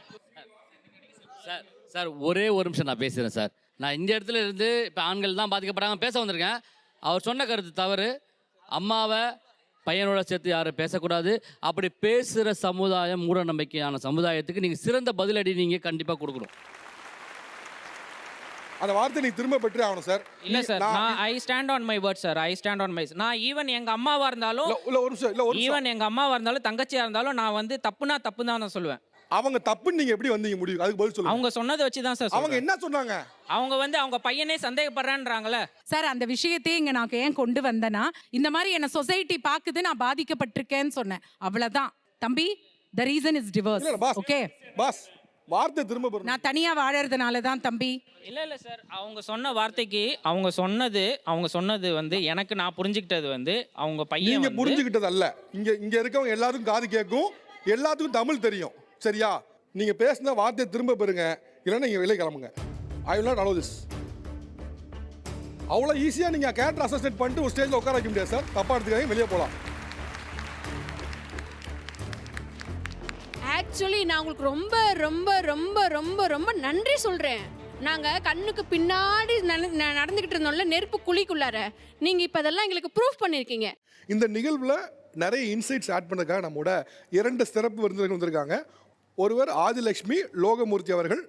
சார் சார் ஒரே ஒரு நிமிஷம் நான் பேசுகிறேன் சார். நான் இந்த இடத்துல இருந்து இப்போ ஆண்கள் தான் பாதிக்கப்படுறாங்க பேச வந்திருக்கேன். அவர் சொன்ன கருத்து தவறு. அம்மாவை பையனோட சேர்த்து யாரும் பேசக்கூடாது. அப்படி பேசுகிற சமுதாயம் மூட நம்பிக்கையான சமுதாயத்துக்கு நீங்கள் சிறந்த பதிலடி நீங்கள் கண்டிப்பாக கொடுக்கணும். அந்த வார்த்தை நீ திரும்ப பெற்றே ஆகணும் சார். இல்ல சார், நான் I stand on my word sir. I stand on my. நான் ஈவன் எங்க அம்மாவா இருந்தாலும் ஈவன் எங்க அம்மாவா இருந்தாலும் தங்கச்சியா இருந்தாலும் நான் வந்து தப்புனா தப்பு தான் நான் சொல்லுவேன். அவங்க தப்புன்னு நீங்க எப்படி வந்தீங்க முடியும்? அதுக்கு பதில் சொல்லுங்க. அவங்க சொன்னதை வச்சு தான் சார். அவங்க என்ன சொன்னாங்க? அவங்க வந்து அவங்க பையனே சந்தேகப்படுறான்றாங்களே சார். அந்த விஷயத்தையே இங்க நான் ஏன் கொண்டு வந்தேன்னா, இந்த மாதிரி என்ன சொசைட்டி பாக்குது, நான் பாதிக்கப்பட்டிருக்கேன்னு சொன்னேன், அவ்வளவுதான். தம்பி, the reason is divorce. Okay boss, வார்த்தை திரும்ப பாருங்க. நான் தனியா வாழறதுனால தான் தம்பி. இல்ல சார், அவங்க சொன்ன வார்த்தைக்கு அவங்க சொன்னது வந்து எனக்கு நான் புரிஞ்சுக்கிட்டது வந்து அவங்க பையன் நீங்க புரிஞ்சுக்கிட்டது அல்ல. இங்க இருக்கவங்க எல்லாத்துக்கும் காது கேட்கும், எல்லாத்துக்கும் தமிழ் தெரியும், சரியா? நீங்க பேசின வார்த்தையை திரும்ப பெறுங்க, இல்லைன்னா நீங்க வெளியே கிளம்புங்க. I will not allow this. அவ்வளோ ஈஸியாக நீங்கள் கேரக்டர் அசஸ்மெண்ட் பண்ணிட்டு ஒரு ஸ்டேஜில் உட்கார வைக்க முடியாது சார். தப்பாக எடுத்துக்காங்க, வெளியே போகலாம். ஆக்சுவலி நான் உங்களுக்கு ரொம்ப ரொம்ப ரொம்ப ரொம்ப ரொம்ப நன்றி சொல்கிறேன். நாங்கள் கண்ணுக்கு பின்னாடி நடந்துக்கிட்டு இருந்தோம்ல நெருப்பு குழிக்குள்ளார, நீங்கள் இப்போ அதெல்லாம் எங்களுக்கு ப்ரூஃப் பண்ணியிருக்கீங்க. இந்த நிகழ்வில் நிறைய இன்சைட்ஸ் ஆட் பண்ணதுக்காக நம்மோட 2 சிறப்பு விருந்தினர்கள் வந்திருக்காங்க. ஒருவர் ஆதிலட்சுமி லோகமூர்த்தி அவர்கள்,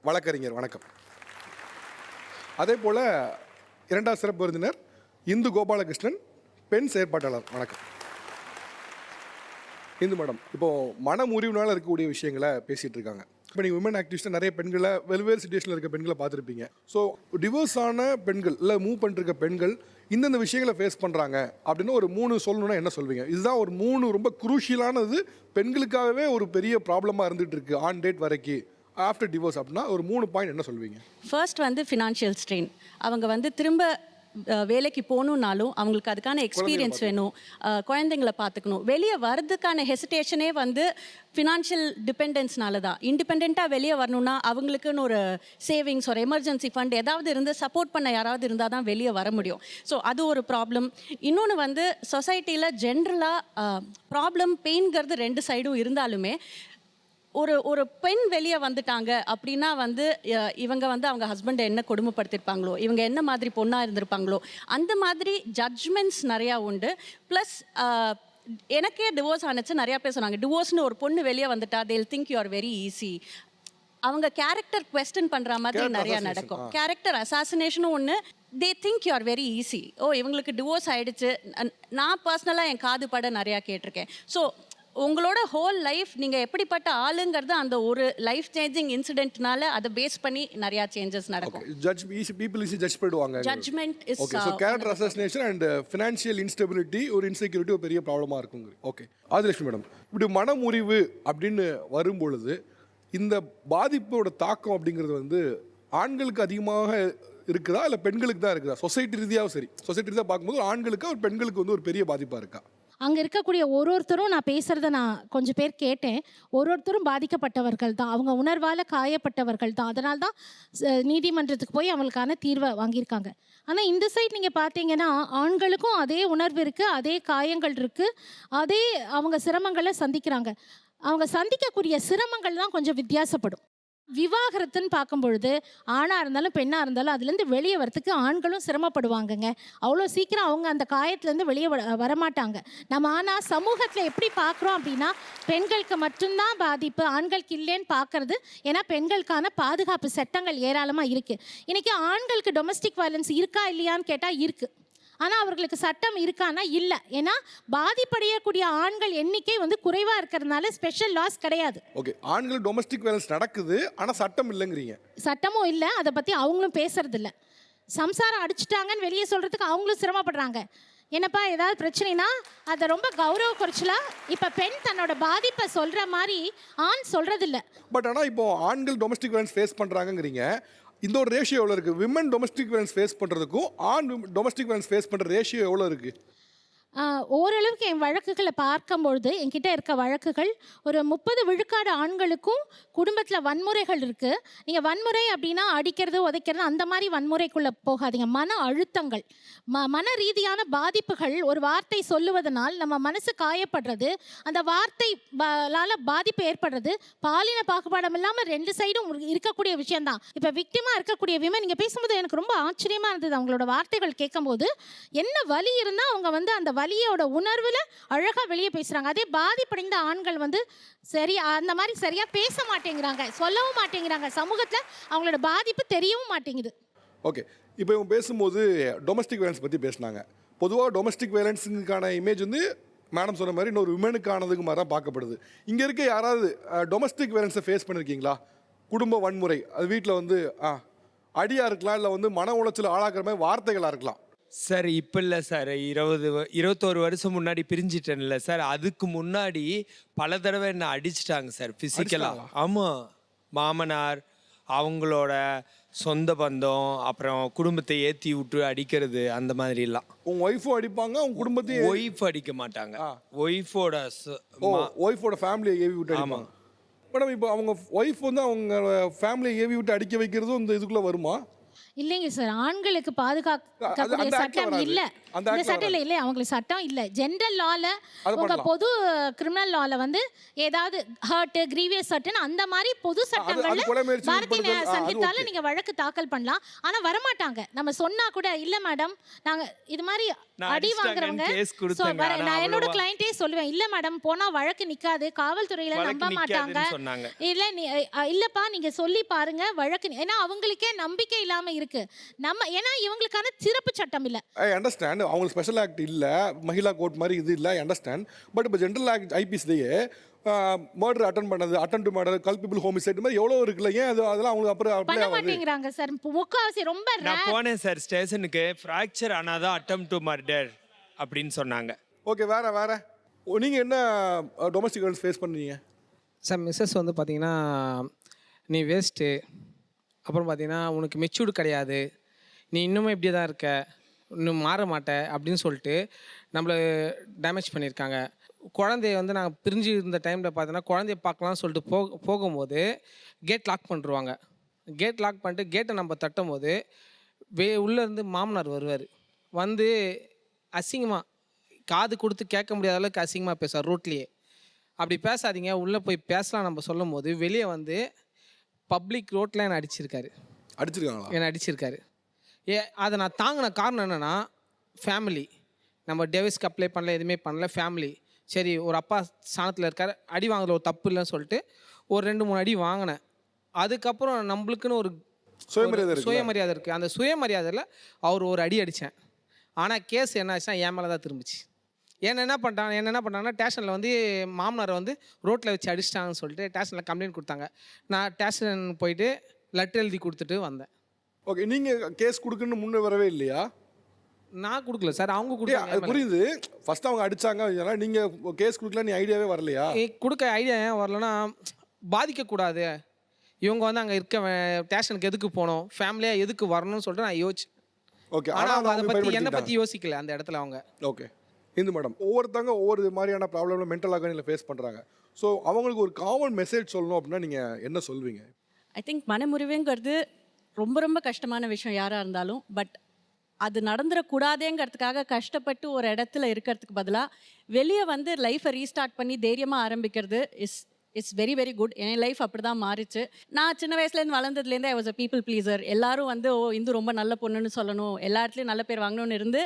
வழக்கறிஞர், வணக்கம். அதே போல் 2வது சிறப்பு விருந்தினர் இந்து கோபாலகிருஷ்ணன், பெண் செயற்பாட்டாளர், வணக்கம். இந்து மேடம், இப்போது மன முறிவுனால இருக்கக்கூடிய விஷயங்களை பேசிகிட்டு இருக்காங்க. இப்போ நீங்கள் விமன் ஆக்டிவிஸ்ட்டாக நிறைய பெண்களை வெவ்வேறு சிச்சுவேஷனில் இருக்க பெண்களை பார்த்துருப்பீங்க. ஸோ டிவோர்ஸ் ஆன பெண்கள் இல்லை மூவ் பண்ணிருக்க பெண்கள் இந்தந்த விஷயங்களை ஃபேஸ் பண்ணுறாங்க அப்படின்னு ஒரு 3 சொல்லணுன்னா என்ன சொல்வீங்க? இதுதான் ஒரு 3 ரொம்ப குரூஷியலானது, பெண்களுக்காகவே ஒரு பெரிய ப்ராப்ளமாக இருந்துகிட்டு இருக்கு ஆன் டேட் வரைக்கும் ஆஃப்டர் டிவோர்ஸ் அப்படின்னா ஒரு 3 பாயிண்ட் என்ன சொல்வீங்க? ஃபர்ஸ்ட் வந்து ஃபினான்ஷியல் ஸ்ட்ரெயின். அவங்க வந்து திரும்ப வேலைக்கு போகணுன்னாலும் அவங்களுக்கு அதுக்கான எக்ஸ்பீரியன்ஸ் வேணும், குழந்தைங்களை பார்த்துக்கணும். வெளியே வர்றதுக்கான ஹெசிடேஷனே வந்து ஃபினான்ஷியல் டிபெண்டன்ஸ்னால தான். இண்டிபெண்ட்டாக வெளியே வரணும்னா அவங்களுக்குன்னு ஒரு சேவிங்ஸ், ஒரு எமர்ஜென்சி ஃபண்ட் ஏதாவது இருந்து சப்போர்ட் பண்ண யாராவது இருந்தால் தான் வெளியே வர முடியும். ஸோ அது ஒரு ப்ராப்ளம். இன்னொன்று வந்து சொசைட்டியில் ஜென்ரலாக ப்ராப்ளம் பெயின்கிறது 2 சைடும் இருந்தாலுமே ஒரு பெண் வெளியே வந்துட்டாங்க அப்படின்னா வந்து இவங்க வந்து அவங்க ஹஸ்பண்டை என்ன கொடுமைப்படுத்திருப்பாங்களோ, இவங்க என்ன மாதிரி பொண்ணாக இருந்திருப்பாங்களோ, அந்த மாதிரி ஜட்ஜ்மெண்ட்ஸ் நிறையா உண்டு. ப்ளஸ் எனக்கே டிவோர்ஸ் ஆனிச்சு, நிறையா பேர் சொன்னாங்க, டிவோர்ஸ்னு ஒரு பொண்ணு வெளியே வந்துட்டா they'll think you are very easy. அவங்க கேரக்டர் குவெஸ்டன் பண்ணுற மாதிரி நிறையா நடக்கும். கேரக்டர் அசாசினேஷனும் ஒன்று. they think you are very easy. இவங்களுக்கு டிவோர்ஸ் ஆகிடுச்சு. நான் பர்சனலாக என் காது பட நிறையா கேட்டிருக்கேன். ஸோ உங்களோட ஹோல் லைஃப் நீங்கள் எப்படிப்பட்ட ஆளுங்கிறது அந்த ஒரு லைஃப் சேஞ்சிங் இன்சிடென்ட்னால அதை பேஸ் பண்ணி நிறையா சேஞ்சஸ் நடக்கும். ஜட்ஜ் பண்ணிடுவாங்க. Judgement is okay. So character assassination and financial instability, ஒரு இன்செக்யூரிட்டி ஒரு பெரிய ப்ராப்ளமாக இருக்குங்க. ஓகே ஆதிலட்சுமி மேடம், இப்படி மனமுறிவு அப்படின்னு வரும்பொழுது இந்த பாதிப்போட தாக்கம் அப்படிங்கிறது வந்து ஆண்களுக்கு அதிகமாக இருக்குதா இல்லை பெண்களுக்கு தான் இருக்குதா? சொசைட்டி ரீதியாகவும் சரி, சொசைட்டி ரீதியாக பார்க்கும்போது ஆண்களுக்கு ஒரு பெண்களுக்கு வந்து ஒரு பெரிய பாதிப்பாக இருக்கா? அங்கே இருக்கக்கூடிய ஒருத்தரும், நான் பேசுகிறத நான் கொஞ்சம் பேர் கேட்டேன், ஒருத்தரும் பாதிக்கப்பட்டவர்கள் தான், அவங்க உணர்வால் காயப்பட்டவர்கள் தான். அதனால தான் நீதிமன்றத்துக்கு போய் அவங்களுக்கான தீர்வை வாங்கியிருக்காங்க. ஆனால் இந்த சைட் நீங்கள் பார்த்தீங்கன்னா ஆண்களுக்கும் அதே உணர்வு இருக்குது, அதே காயங்கள் இருக்குது, அதே அவங்க சிரமங்களை சந்திக்கிறாங்க. அவங்க சந்திக்கக்கூடிய சிரமங்கள் தான் கொஞ்சம் வித்தியாசப்படும். விவாகரத்துன்னு பார்க்கும் பொழுது ஆணாக இருந்தாலும் பெண்ணாக இருந்தாலும் அதுலேருந்து வெளியே வரத்துக்கு ஆண்களும் சிரமப்படுவாங்கங்க. அவ்வளோ சீக்கிரம் அவங்க அந்த காயத்துலேருந்து வெளியே வரமாட்டாங்க. நம்ம ஆனால் சமூகத்தில் எப்படி பார்க்குறோம் அப்படின்னா பெண்களுக்கு மட்டும்தான் பாதிப்பு, ஆண்களுக்கு இல்லைன்னு பார்க்கறது. ஏன்னா பெண்களுக்கான பாதுகாப்பு சட்டங்கள் ஏராளமாக இருக்குது. இன்றைக்கி ஆண்களுக்கு டொமஸ்டிக் வயலன்ஸ் இருக்கா இல்லையான்னு கேட்டால் இருக்குது. ஆனால் அவர்களுக்கு சட்டம் இருக்கான்னா இல்லை. ஏன்னா பாதிப்படையக்கூடிய ஆண்கள் எண்ணிக்கை வந்து குறைவாக இருக்கிறதுனால ஸ்பெஷல் லாஸ் கிடையாது. ஓகே, ஆண்கள் டொமஸ்டிக் வயலன்ஸ் நடக்குது, ஆனால் சட்டம் இல்லைங்கிறீங்க. சட்டமும் இல்லை, அதை பற்றி அவங்களும் பேசுறதில்ல. சம்சாரம் அடிச்சிட்டாங்கன்னு வெளியே சொல்கிறதுக்கு அவங்களும் சிரமப்படுறாங்க. என்னப்பா ஏதாவது பிரச்சனைனா அதை ரொம்ப கௌரவ குறைச்சலா இப்போ பெண் தன்னோட பாதிப்பை சொல்கிற மாதிரி ஆண் சொல்கிறதில்ல. பட் ஆனால் இப்போ ஆண்கள் டொமஸ்டிக் வயலன்ஸ் ஃபேஸ் பண்ணுறாங்கங்கிறீங்க. இந்த ஒரு ரேஷியோ எவ்வளோ இருக்குது? விமன் டொமஸ்டிக் வயலன்ஸ் ஃபேஸ் பண்ணுறதுக்கும் ஆண் டொமஸ்டிக் வயலன்ஸ் ஃபேஸ் பண்ணுற ரேஷியோ எவ்வளோ இருக்குது? ஓரளவுக்கு என் வழக்குகளை பார்க்கும்பொழுது என்கிட்ட இருக்க வழக்குகள் ஒரு 30 விழுக்காடு ஆண்களுக்கும் குடும்பத்தில் வன்முறைகள் இருக்குது. நீங்கள் வன்முறை அப்படின்னா அடிக்கிறது உதைக்கிறது அந்த மாதிரி வன்முறைக்குள்ளே போகாதீங்க. மன அழுத்தங்கள், மன ரீதியான பாதிப்புகள். ஒரு வார்த்தை சொல்லுவதனால் நம்ம மனசு காயப்படுறது, அந்த வார்த்தையால் பாதிப்பு ஏற்படுறது பாலின பாகுபாடம் இல்லாமல் 2 சைடும் இருக்கக்கூடிய விஷயந்தான். இப்போ விக்டிமாக இருக்கக்கூடிய விமன் நீங்கள் பேசும்போது எனக்கு ரொம்ப ஆச்சரியமாக இருந்தது. அவங்களோட வார்த்தைகள் கேட்கும்போது என்ன வலி இருந்தால் அவங்க வந்து அந்த வலியோட உணர்வில் அழகாக வெளியே பேசுகிறாங்க. அதே பாதிப்படைந்த ஆண்கள் வந்து அந்த மாதிரி சரியாக பேச மாட்டேங்கிறாங்க, சொல்லவும் மாட்டேங்கிறாங்க. சமூகத்தில் அவங்களோட பாதிப்பு தெரியவும் மாட்டேங்குது. ஓகே, இப்போ இவங்க பேசும்போது டொமஸ்டிக் வயலன்ஸ் பற்றி பேசினாங்க. பொதுவாக டொமஸ்டிக் வயலன்ஸுக்கான இமேஜ் வந்து மேடம் சொன்ன மாதிரி இன்னொரு விமனுக்கானதுக்கு மாதிரி தான் பார்க்கப்படுது. இங்கே இருக்க யாராவது டொமஸ்டிக் வயலன்ஸை ஃபேஸ் பண்ணியிருக்கீங்களா? குடும்ப வன்முறை, அது வீட்டில் வந்து அடியாக இருக்கலாம், இல்லை வந்து மன உளைச்சல் ஆளாக்குற மாதிரி வார்த்தைகளாக இருக்கலாம். சார் இப்போ இல்லை சார், 21 வருஷம் முன்னாடி பிரிஞ்சிட்டேன்ல சார். அதுக்கு முன்னாடி பல தடவை என்ன அடிச்சிட்டாங்க சார் ஃபிசிக்கலாக. ஆமாம், மாமனார், அவங்களோட சொந்த பந்தம், அப்புறம் குடும்பத்தை ஏற்றி விட்டு அடிக்கிறது, அந்த மாதிரிலாம். உங்கள் ஒய்ஃபும் அடிப்பாங்க, அவங்க குடும்பத்தையும். ஒய்ஃப் அடிக்க மாட்டாங்க, ஒய்ஃபோட ஒய்ஃபோட ஃபேமிலியை ஏவி விட்டு அடிப்பாங்க. மேடம், இப்போ அவங்க ஒய்ஃப் வந்து அவங்க ஃபேமிலியை ஏவி விட்டு அடிக்க வைக்கிறதும் இந்த இதுக்குள்ளே வருமா? இல்லைங்க சார், ஆண்களுக்கு பாதுகாக்கக்கூடிய சட்டம் இல்லை. இந்த சட்டம் இல்லை, அவங்களுக்கு சட்டம் இல்லை. ஜென்ரல் லால உங்க பொது கிரிமினல் லால வந்து ஏதாவது ஹர்ட் கிரீவியஸ் ஹர்ட்னு அந்த மாதிரி பொது சட்டங்கள்ல பாரதிய நியாய சங்கத்தால நீங்க வழக்கு தாக்கல் பண்ணலாம். ஆனா வரமாட்டாங்க. நம்ம சொன்னா கூட இல்ல மேடம், நாங்க இது மாதிரி அடி வாங்குறவங்க நான் என்னோட கிளையண்டே சொல்லுவேன், இல்ல மேடம் போனா வழக்கு நிக்காது, காவல்துறையில நம்ப மாட்டாங்க. இல்ல இல்லப்பா நீங்க சொல்லி பாருங்க வழக்கு, ஏன்னா அவங்களுக்கே நம்பிக்கை இல்லாம இருக்கு. நம்ம ஏன்னா இவங்களுக்கான சிறப்பு சட்டம் இல்ல. ஐ அண்டர்ஸ்டாண்ட், அவங்களுக்கு ஸ்பெஷல் ஆக்ட் இல்ல, மகிழா கோர்ட் மாதிரி இது இல்ல, ஐ அண்டர்ஸ்டாண்ட். பட் இப்போ ஜென்ரல் ஆக்ட் ஐபிசிலேயே murder attempt to murder, culpable homicide மாதிரி எவ்வளோ இருக்குல்ல, ஏன் அதெல்லாம் அவங்களுக்கு அப்புறம் பண்ண மாட்டேங்கிறாங்க சார். முக்காவாசி ரொம்ப நான் போனேன் சார் ஸ்டேஷனுக்கு, ஃப்ராக்சர் ஆனாதான் அட்டம் டு மர்டர் அப்படின்னு சொன்னாங்க. ஓகே, வேற நீங்கள் என்ன டொமஸ்டிக் வயலன்ஸ் ஃபேஸ் பண்ணீங்க? சார் மிஸ்ஸஸ் வந்து பார்த்தீங்கன்னா நீ வேஸ்ட்டு, அப்புறம் பார்த்தீங்கன்னா உனக்கு மெச்சூர்டு கிடையாது, நீ இன்னுமே இப்படி தான் இருக்க, இன்னும் மாற மாட்டேன் அப்படின்னு சொல்லிட்டு நம்மளை டேமேஜ் பண்ணியிருக்காங்க. குழந்தைய வந்து நாங்கள் பிரிஞ்சு இருந்த டைமில் பார்த்தீங்கன்னா குழந்தைய பார்க்கலாம்னு சொல்லிட்டு போகும்போது கேட் லாக் பண்ணிருவாங்க. கேட் லாக் பண்ணிட்டு கேட்டை நம்ம தட்டும் போது உள்ளேருந்து மாமனார் வருவார். வந்து அசிங்கமாக காது கொடுத்து கேட்க முடியாத அளவுக்கு அசிங்கமாக பேசுவார் ரோட்லேயே. அப்படி பேசாதீங்க, உள்ளே போய் பேசலாம் நம்ம சொல்லும் போது வெளியே வந்து பப்ளிக் ரோட்டில் என்னை அடிச்சிருக்காரு. அதை நான் தாங்கின காரணம் என்னென்னா ஃபேமிலி. நம்ம டேவிஸ்க்கு அப்ளை பண்ணல, எதுவுமே பண்ணல, ஃபேமிலி. சரி ஒரு அப்பா ஸ்தானத்தில் இருக்கார், அடி வாங்கல ஒரு தப்பு இல்லைன்னு சொல்லிட்டு ஒரு 2-3 அடி வாங்கினேன். அதுக்கப்புறம் நம்மளுக்குன்னு ஒரு சுயமரியாதை இருக்குது. அந்த சுயமரியாதையில் அவர் ஒரு அடி அடித்தேன். ஆனால் கேஸ் என்ன ஆச்சுன்னா என் மேலே தான் திரும்பிச்சு. என்ன பண்ணாங்கன்னா ஸ்டேஷனில் வந்து மாமனாரை வந்து ரோட்டில் வச்சு அடிச்சிட்டாங்கன்னு சொல்லிட்டு ஸ்டேஷனில் கம்ப்ளைண்ட் கொடுத்தாங்க. நான் ஸ்டேஷன் போயிட்டு லெட்டர் எழுதி கொடுத்துட்டு வந்தேன். ஓகே, நீங்கள் கேஸ் கொடுக்கணும்னு முன்னே வரவே இல்லையா? நான் கொடுக்கல சார், அவங்க கொடுத்தாங்க. புரியுது, ஃபர்ஸ்ட் அவங்க அடிச்சாங்க, நீங்கள் கேஸ் கொடுக்கல, நீ ஐடியாவே வரலையா? கொடுக்க ஐடியா ஏன் வரலன்னா பாதிக்கக்கூடாது, இவங்க வந்து அங்கே இருக்க ஸ்டேஷனுக்கு எதுக்கு போகணும், ஃபேமிலியாக எதுக்கு வரணும்னு சொல்லிட்டு நான் யோசிச்சேன். ஓகே, ஆனால் அவங்க அதை பற்றி என்னை பற்றி யோசிக்கல அந்த இடத்துல அவங்க. ஓகே, இந்து மேடம், ஒவ்வொருத்தவங்க ஒவ்வொரு மாதிரியான ப்ராப்ளம்ல மென்டல் ஆர்கனில் ஃபேஸ் பண்ணுறாங்க. ஸோ அவங்களுக்கு ஒரு காமன் மெசேஜ் சொல்லணும் அப்படின்னா நீங்கள் என்ன சொல்வீங்க? ஐ திங்க் மனமுறிவுங்கிறது ரொம்ப ரொம்ப கஷ்டமான விஷயம் யாராக இருந்தாலும். பட் அது நடந்துடக்கூடாதேங்கிறதுக்காக கஷ்டப்பட்டு ஒரு இடத்துல இருக்கிறதுக்கு பதிலாக வெளியே வந்து லைஃப்பை ரீஸ்டார்ட் பண்ணி தைரியமாக ஆரம்பிக்கிறது is it's very very good. என் லைஃப் அப்படி தான் மாறிச்சு. நான் சின்ன வயசுலேருந்து வளர்ந்ததுலேருந்து I was a people pleaser. எல்லாரும் வந்து ஓ இந்து ரொம்ப நல்ல பொண்ணுன்னு சொல்லணும், எல்லா இடத்துலையும் நல்ல பேர் வாங்கணும்னு இருந்து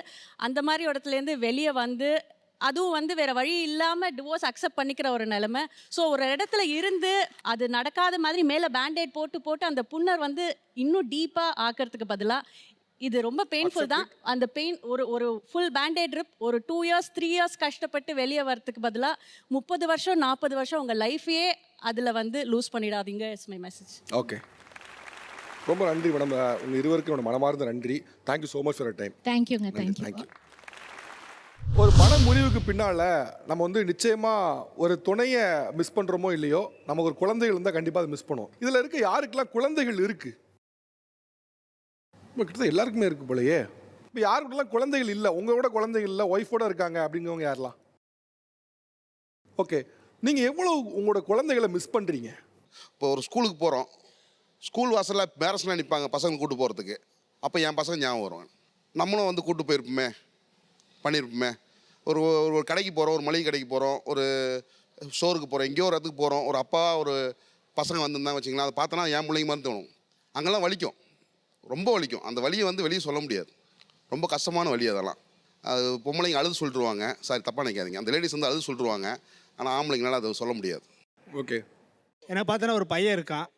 அந்த மாதிரி இடத்துலேருந்து வெளியே வந்து அதுவும் வந்து வேறு வழி இல்லாமல் டிவோர்ஸ் அக்செப்ட் பண்ணிக்கிற ஒரு நிலைமை. ஸோ ஒரு இடத்துல இருந்து அது நடக்காத மாதிரி மேலே பேண்டேட் போட்டு போட்டு அந்த புண்ணர் வந்து இன்னும் டீப்பாக ஆக்கிறதுக்கு பதிலாக இது ரொம்ப பெயின்ஃபுல் தான். அந்த பெயின் ஒரு ஃபுல் பேண்டேட் ட்ரிப் ஒரு 2 இயர்ஸ் 3 இயர்ஸ் கஷ்டப்பட்டு வெளியே வரதுக்கு பதிலாக 30 வருஷம் 40 வருஷம் உங்கள் லைஃபையே அதில் வந்து லூஸ் பண்ணிடாதீங்க. It's my message. ஓகே, ரொம்ப நன்றி மேடம். உங்கள் இருவருக்கும் என்னோட மனமார்ந்த நன்றி. Thank you so much for time. தேங்க்யூங்க. தேங்க்யூ. தேங்க்யூ. ஒரு மன முறிவுக்கு பின்னால் நம்ம வந்து நிச்சயமாக ஒரு துணையை மிஸ் பண்ணுறோமோ இல்லையோ, நமக்கு ஒரு குழந்தைகள் இருந்தால் கண்டிப்பாக அதை மிஸ் பண்ணுவோம். இதில் இருக்க யாருக்கெல்லாம் குழந்தைகள் இருக்குது? கிட்டத்தட்ட எல்லாருக்குமே இருக்குது போலையே. இப்போ யாருக்கெல்லாம் குழந்தைகள் இல்லை, உங்களோட குழந்தைகள் இல்லை, ஒய்ஃபோட இருக்காங்க அப்படிங்கிறவங்க யாரெல்லாம்? ஓகே, நீங்கள் எவ்வளோ உங்களோட குழந்தைகளை மிஸ் பண்ணுறீங்க? இப்போ ஒரு ஸ்கூலுக்கு போகிறோம், ஸ்கூல் வாசலில் பேரண்ட்ஸ்லாம் நிற்பாங்க பசங்க கூட்டு போகிறதுக்கு. அப்போ என் பசங்க ஞாபகம் வருவாங்க. நம்மளும் வந்து கூட்டு போயிருப்போமே, பண்ணியிருப்போமே. ஒரு ஒரு கடைக்கு போகிறோம், ஒரு மளிகை கடைக்கு போகிறோம், ஒரு ஸ்டோருக்கு போகிறோம், எங்கேயோ ஒரு இடத்துக்கு போகிறோம், ஒரு அப்பா ஒரு பசங்க வந்திருந்தாங்க வச்சுங்களேன், அதை பார்த்தோன்னா என் பிள்ளைங்க மாதிரி தோணும். அங்கெல்லாம் வலிக்கும், ரொம்ப வலிக்கும். அந்த வலியை வந்து வெளியே சொல்ல முடியாது, ரொம்ப கஷ்டமான வலி அதெல்லாம். அது பொம்பளைங்க அழுது சொல்லிட்டுருவாங்க, சாரி தப்பாக நினைக்காதீங்க, அந்த லேடிஸ் வந்து அழுது சொல்லிட்டுருவாங்க. ஆனால் ஆம்பளைங்களால அதை சொல்ல முடியாது. ஓகே, என்ன பார்த்தோன்னா ஒரு பையன் இருக்கான்,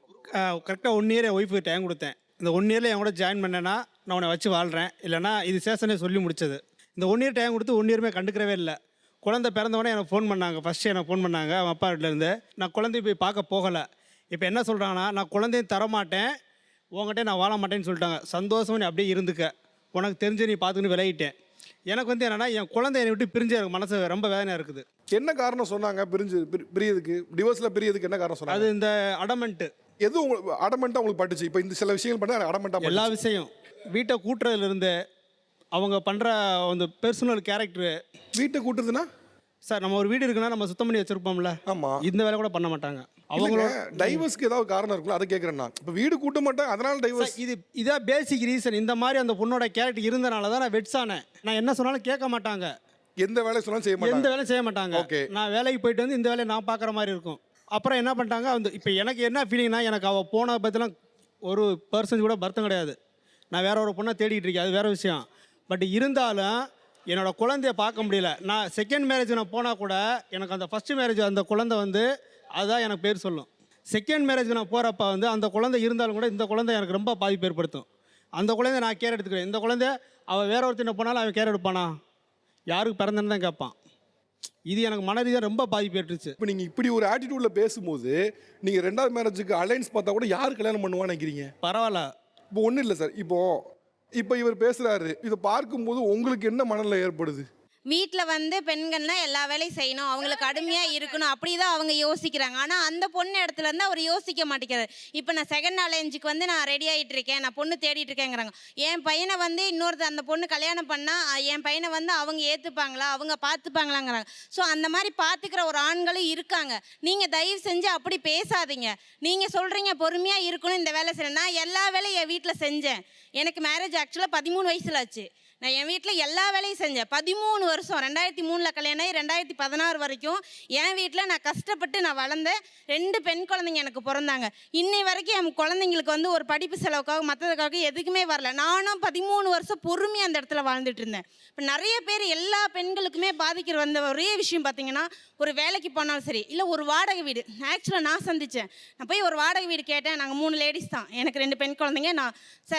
கரெக்டாக 1 இயர் என் ஒய்ஃபுக்கு டைம் கொடுத்தேன். இந்த 1 இயரில் என் கூட ஜாயின் பண்ணேன்னா நான் உன்னை வச்சு வாழ்கிறேன், இல்லைனா இது சேஷனே சொல்லி முடிச்சது. இந்த 1 இயர் டைம் கொடுத்து 1 இயருமே கண்டுக்கிறவே இல்லை. குழந்தை பிறந்தவொடனே எனக்கு ஃபோன் பண்ணாங்க, ஃபஸ்ட்டு எனக்கு ஃபோன் பண்ணாங்க அவன் அப்பா வீட்டிலேருந்து. நான் குழந்தைய போய் பார்க்க போகலை. இப்போ என்ன சொல்கிறாங்கன்னா, நான் குழந்தையும் தரமாட்டேன், உங்கள்கிட்ட நான் வாழ மாட்டேன்னு சொல்லிட்டாங்க. சந்தோஷமாக நீ அப்படியே இருந்துக்க, உனக்கு தெரிஞ்சு நீ பார்த்துக்கின்னு விலகிட்டேன். எனக்கு வந்து என்னென்னா, என் குழந்தை என்னை விட்டு பிரிஞ்சு எனக்கு மனசு ரொம்ப வேதனையாக இருக்குது. என்ன காரணம் சொன்னாங்க பிரியதுக்கு? டிவோர்ஸில் பிரியதுக்கு என்ன காரணம் சொன்னாங்க? அது இந்த அடமெண்ட்டு. எது உங்களுக்கு அடமெண்ட்டாக உங்களுக்கு பட்டுச்சு? இப்போ இந்த சில விஷயங்கள் பண்ண அடமெண்ட்டாக எல்லா விஷயம் வீட்டை கூட்டுறதுலேருந்து அவங்க பண்ணுற அந்த பர்சனல் கேரக்டரு. வீட்டை கூட்டுறதுன்னா சார், நம்ம ஒரு வீடு இருக்குன்னா நம்ம சுத்தம் பண்ணி வச்சுருப்போம்ல, ஆமாம், இந்த வேலை கூட பண்ண மாட்டாங்க. அவங்களோட டைவர்ஸ்க்கு ஏதாவது காரணம் இருக்குல்ல, அதை கேட்குறேன் நான். இப்போ வீடு கூட்ட மாட்டேன் அதனால டைவர்ஸ். இதான் பேசிக் ரீசன். இந்த மாதிரி அந்த பொண்ணோட கேரக்டர் இருந்தனால தான் நான் வெட்ஸ் ஆனேன். நான் என்ன சொன்னாலும் கேட்க மாட்டாங்க, எந்த வேலை சொன்னாலும் செய்ய மாட்டாங்க, எந்த வேலையும் செய்ய மாட்டாங்க. ஓகே, நான் வேலைக்கு போயிட்டு வந்து இந்த வேலையை நான் பார்க்குற மாதிரி இருக்கும். அப்புறம் என்ன பண்ணிட்டாங்க, வந்து இப்போ எனக்கு என்ன ஃபீலிங்னா, எனக்கு அவள் போன பற்றிலாம் ஒரு பர்சன்ட் கூட வருத்தம் கிடையாது. நான் வேற ஒரு பொண்ணை தேடிட்டு இருக்கேன், அது வேற விஷயம். பட் இருந்தாலும் என்னோட குழந்தைய பார்க்க முடியல. நான் செகண்ட் மேரேஜ் நான் போனால் கூட எனக்கு அந்த ஃபஸ்ட்டு மேரேஜ் அந்த குழந்தை வந்து அதுதான் எனக்கு பேர் சொல்லும். செகண்ட் மேரேஜ் நான் போகிறப்ப வந்து அந்த குழந்தை இருந்தாலும் கூட இந்த குழந்தை எனக்கு ரொம்ப பாதிப்பு ஏற்படுத்தும். அந்த குழந்தைய நான் கேர் எடுத்துக்கிறேன். இந்த குழந்தை அவள் வேற ஒருத்தனை போனாலும் அவன் கேர் எடுப்பானா? யாருக்கு பிறந்தேன்னு தான் கேட்பான். இது எனக்கு மன ரீதியாக ரொம்ப பாதிப்பு ஏற்றுச்சு. இப்போ நீங்கள் இப்படி ஒரு ஆட்டிடியூடில் பேசும்போது நீங்கள் 2வது மேரேஜுக்கு அலைன்ஸ் பார்த்தா கூட யார் கல்யாணம் பண்ணுவான்னு நினைக்கிறீங்க? பரவாயில்ல, இப்போ ஒன்றும் இல்லை சார். இப்போ இவர் பேசுகிறாரு, இதை பார்க்கும்போது உங்களுக்கு என்ன மனநிலை ஏற்படுது? வீட்டில் வந்து பெண்கள்னா எல்லா வேலையும் செய்யணும், அவங்களுக்கு கடுமையாக இருக்கணும், அப்படி தான் அவங்க யோசிக்கிறாங்க. ஆனால் அந்த பொண்ணு இடத்துல இருந்து அவர் யோசிக்க மாட்டேங்கிறார். இப்போ நான் செகண்ட் அலைன்ஸுக்கு வந்து நான் ரெடி ஆகிட்டு இருக்கேன், நான் பொண்ணு தேடிட்டு இருக்கேங்கிறாங்க. என் பையனை வந்து இன்னொருத்தர் அந்த பொண்ணு கல்யாணம் பண்ணால் என் பையனை வந்து அவங்க ஏற்றுப்பாங்களா, அவங்க பார்த்துப்பாங்களாங்கிறாங்க. ஸோ அந்த மாதிரி பார்த்துக்கிற ஒரு ஆண்களும் இருக்காங்க. நீங்கள் தயவு செஞ்சு அப்படி பேசாதீங்க. நீங்கள் சொல்கிறீங்க பொறுமையாக இருக்கணும், இந்த வேலை செய்யணும். நான் எல்லா வேலையும் என் வீட்டில் செஞ்சேன். எனக்கு மேரேஜ் ஆக்சுவலாக 13 வயசில் ஆச்சு. நான் என் வீட்டில் எல்லா வேலையும் செஞ்சேன். 13 வருஷம், 2003 கல்யாணம் ஆகி 2016 வரைக்கும் என் வீட்டில் நான் கஷ்டப்பட்டு நான் வளர்ந்தேன். 2 பெண் குழந்தைங்க எனக்கு பிறந்தாங்க. இன்னை வரைக்கும் என் குழந்தைங்களுக்கு வந்து ஒரு படிப்பு செலவுக்காக மற்றதுக்காக எதுக்குமே வரல. நானும் 13 வருஷம் பொறுமையாக அந்த இடத்துல வாழ்ந்துட்டு இருந்தேன். இப்போ நிறைய பேர் எல்லா பெண்களுக்குமே பாதிக்கிற வந்த ஒரே விஷயம் பார்த்தீங்கன்னா, ஒரு வேலைக்கு போனாலும் சரி, இல்லை ஒரு வாடகை வீடு. ஆக்சுவலாக நான் சந்தித்தேன். நான் போய் ஒரு வாடகை வீடு கேட்டேன். நாங்கள் 3 லேடிஸ் தான், எனக்கு 2 பெண் குழந்தைங்க.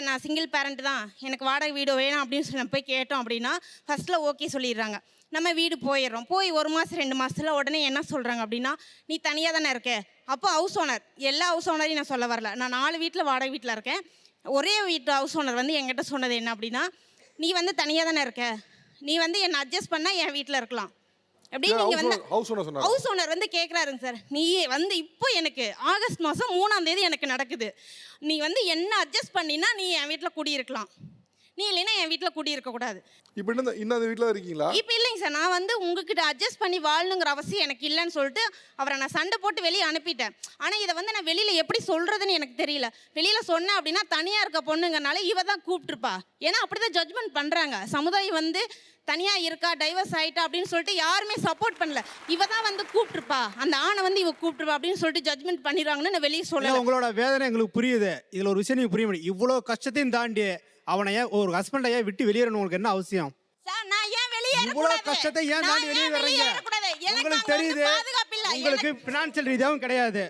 நான் சிங்கிள் பேரண்ட் தான், எனக்கு வாடகை வீடு வேணும் அப்படின்னு சொல்லி போய் கேட்டோம். அப்படின்னா ஃபஸ்ட்டில் ஓகே சொல்லிடுறாங்க. நம்ம வீடு போயிடுறோம். போய் 1 மாதம் 2 மாதத்தில் உடனே என்ன சொல்கிறாங்க அப்படின்னா, நீ தனியாக தானே இருக்க. அப்போ ஹவுஸ் ஓனர், எல்லா ஹவுஸ் ஓனரையும் நான் சொல்ல வரல, நான் 4 வீட்டில் வாடகை வீட்டில் இருக்கேன். ஒரே வீட்டு ஹவுஸ் ஓனர் வந்து என்கிட்ட சொன்னது என்ன அப்படின்னா, நீ வந்து தனியாக தானே இருக்க, நீ வந்து என்னை அட்ஜஸ்ட் பண்ணால் என் வீட்டில் இருக்கலாம் அப்படின்னு. நீங்கள் வந்து ஹவுஸ் ஓனர் வந்து கேட்குறாருங்க சார். நீ வந்து இப்போ எனக்கு ஆகஸ்ட் மாதம் 3ஆம் தேதி எனக்கு நடக்குது, நீ வந்து என்ன அட்ஜஸ்ட் பண்ணினா நீ என் வீட்டில் குடியிருக்கலாம், நீ இல்லைன்னா என் வீட்டில் குடி இருக்கக்கூடாது. இப்போ இன்னும் அந்த வீட்டில் இருக்கீங்களா? இப்போ இல்லைங்க சார், நான் வந்து உங்ககிட்ட அட்ஜஸ்ட் பண்ணி வாழணுங்கிற அவசியம் எனக்கு இல்லைன்னு சொல்லிட்டு அவரை நான் சண்டை போட்டு வெளியே அனுப்பிட்டேன். ஆனால் இதை வந்து நான் வெளியில் எப்படி சொல்கிறதுன்னு எனக்கு தெரியல. வெளியில் சொன்னேன் அப்படின்னா தனியாக இருக்க பொண்ணுங்கனால இவ தான் கூப்பிட்டுருப்பா. ஏன்னா அப்படி தான் ஜட்ஜ்மெண்ட் பண்ணுறாங்க. சமுதாயம் வந்து தனியாக இருக்கா, டைவர்ஸ் ஆகிட்டா அப்படின்னு சொல்லிட்டு யாருமே சப்போர்ட் பண்ணல. இவ தான் வந்து கூப்பிட்டுருப்பா, அந்த ஆணை வந்து இவ கூப்பிட்டுருப்பா அப்படின்னு சொல்லிட்டு ஜட்ஜ்மெண்ட் பண்ணிடுவாங்கன்னு நான் வெளியே சொல்லலை. உங்களோட வேதனை எங்களுக்கு புரியுது. இதில் ஒரு விஷயம் நீங்கள் புரிய முடியும். இவ்வளோ கஷ்டத்தையும் தாண்டி அவனை ஏன் ஒரு ஹஸ்பண்டை ஏன் விட்டு வெளியேறணும் உங்களுக்கு என்ன அவசியம்? சார் நான் ஏன் வெளியே இவ்வளோ கஷ்டத்தை ஏன் தாண்டி வெளியே வர்றீங்க? உங்களுக்கு தெரியுது, உங்களுக்கு பினான்சியல் ரீதியாகவும் கிடையாது,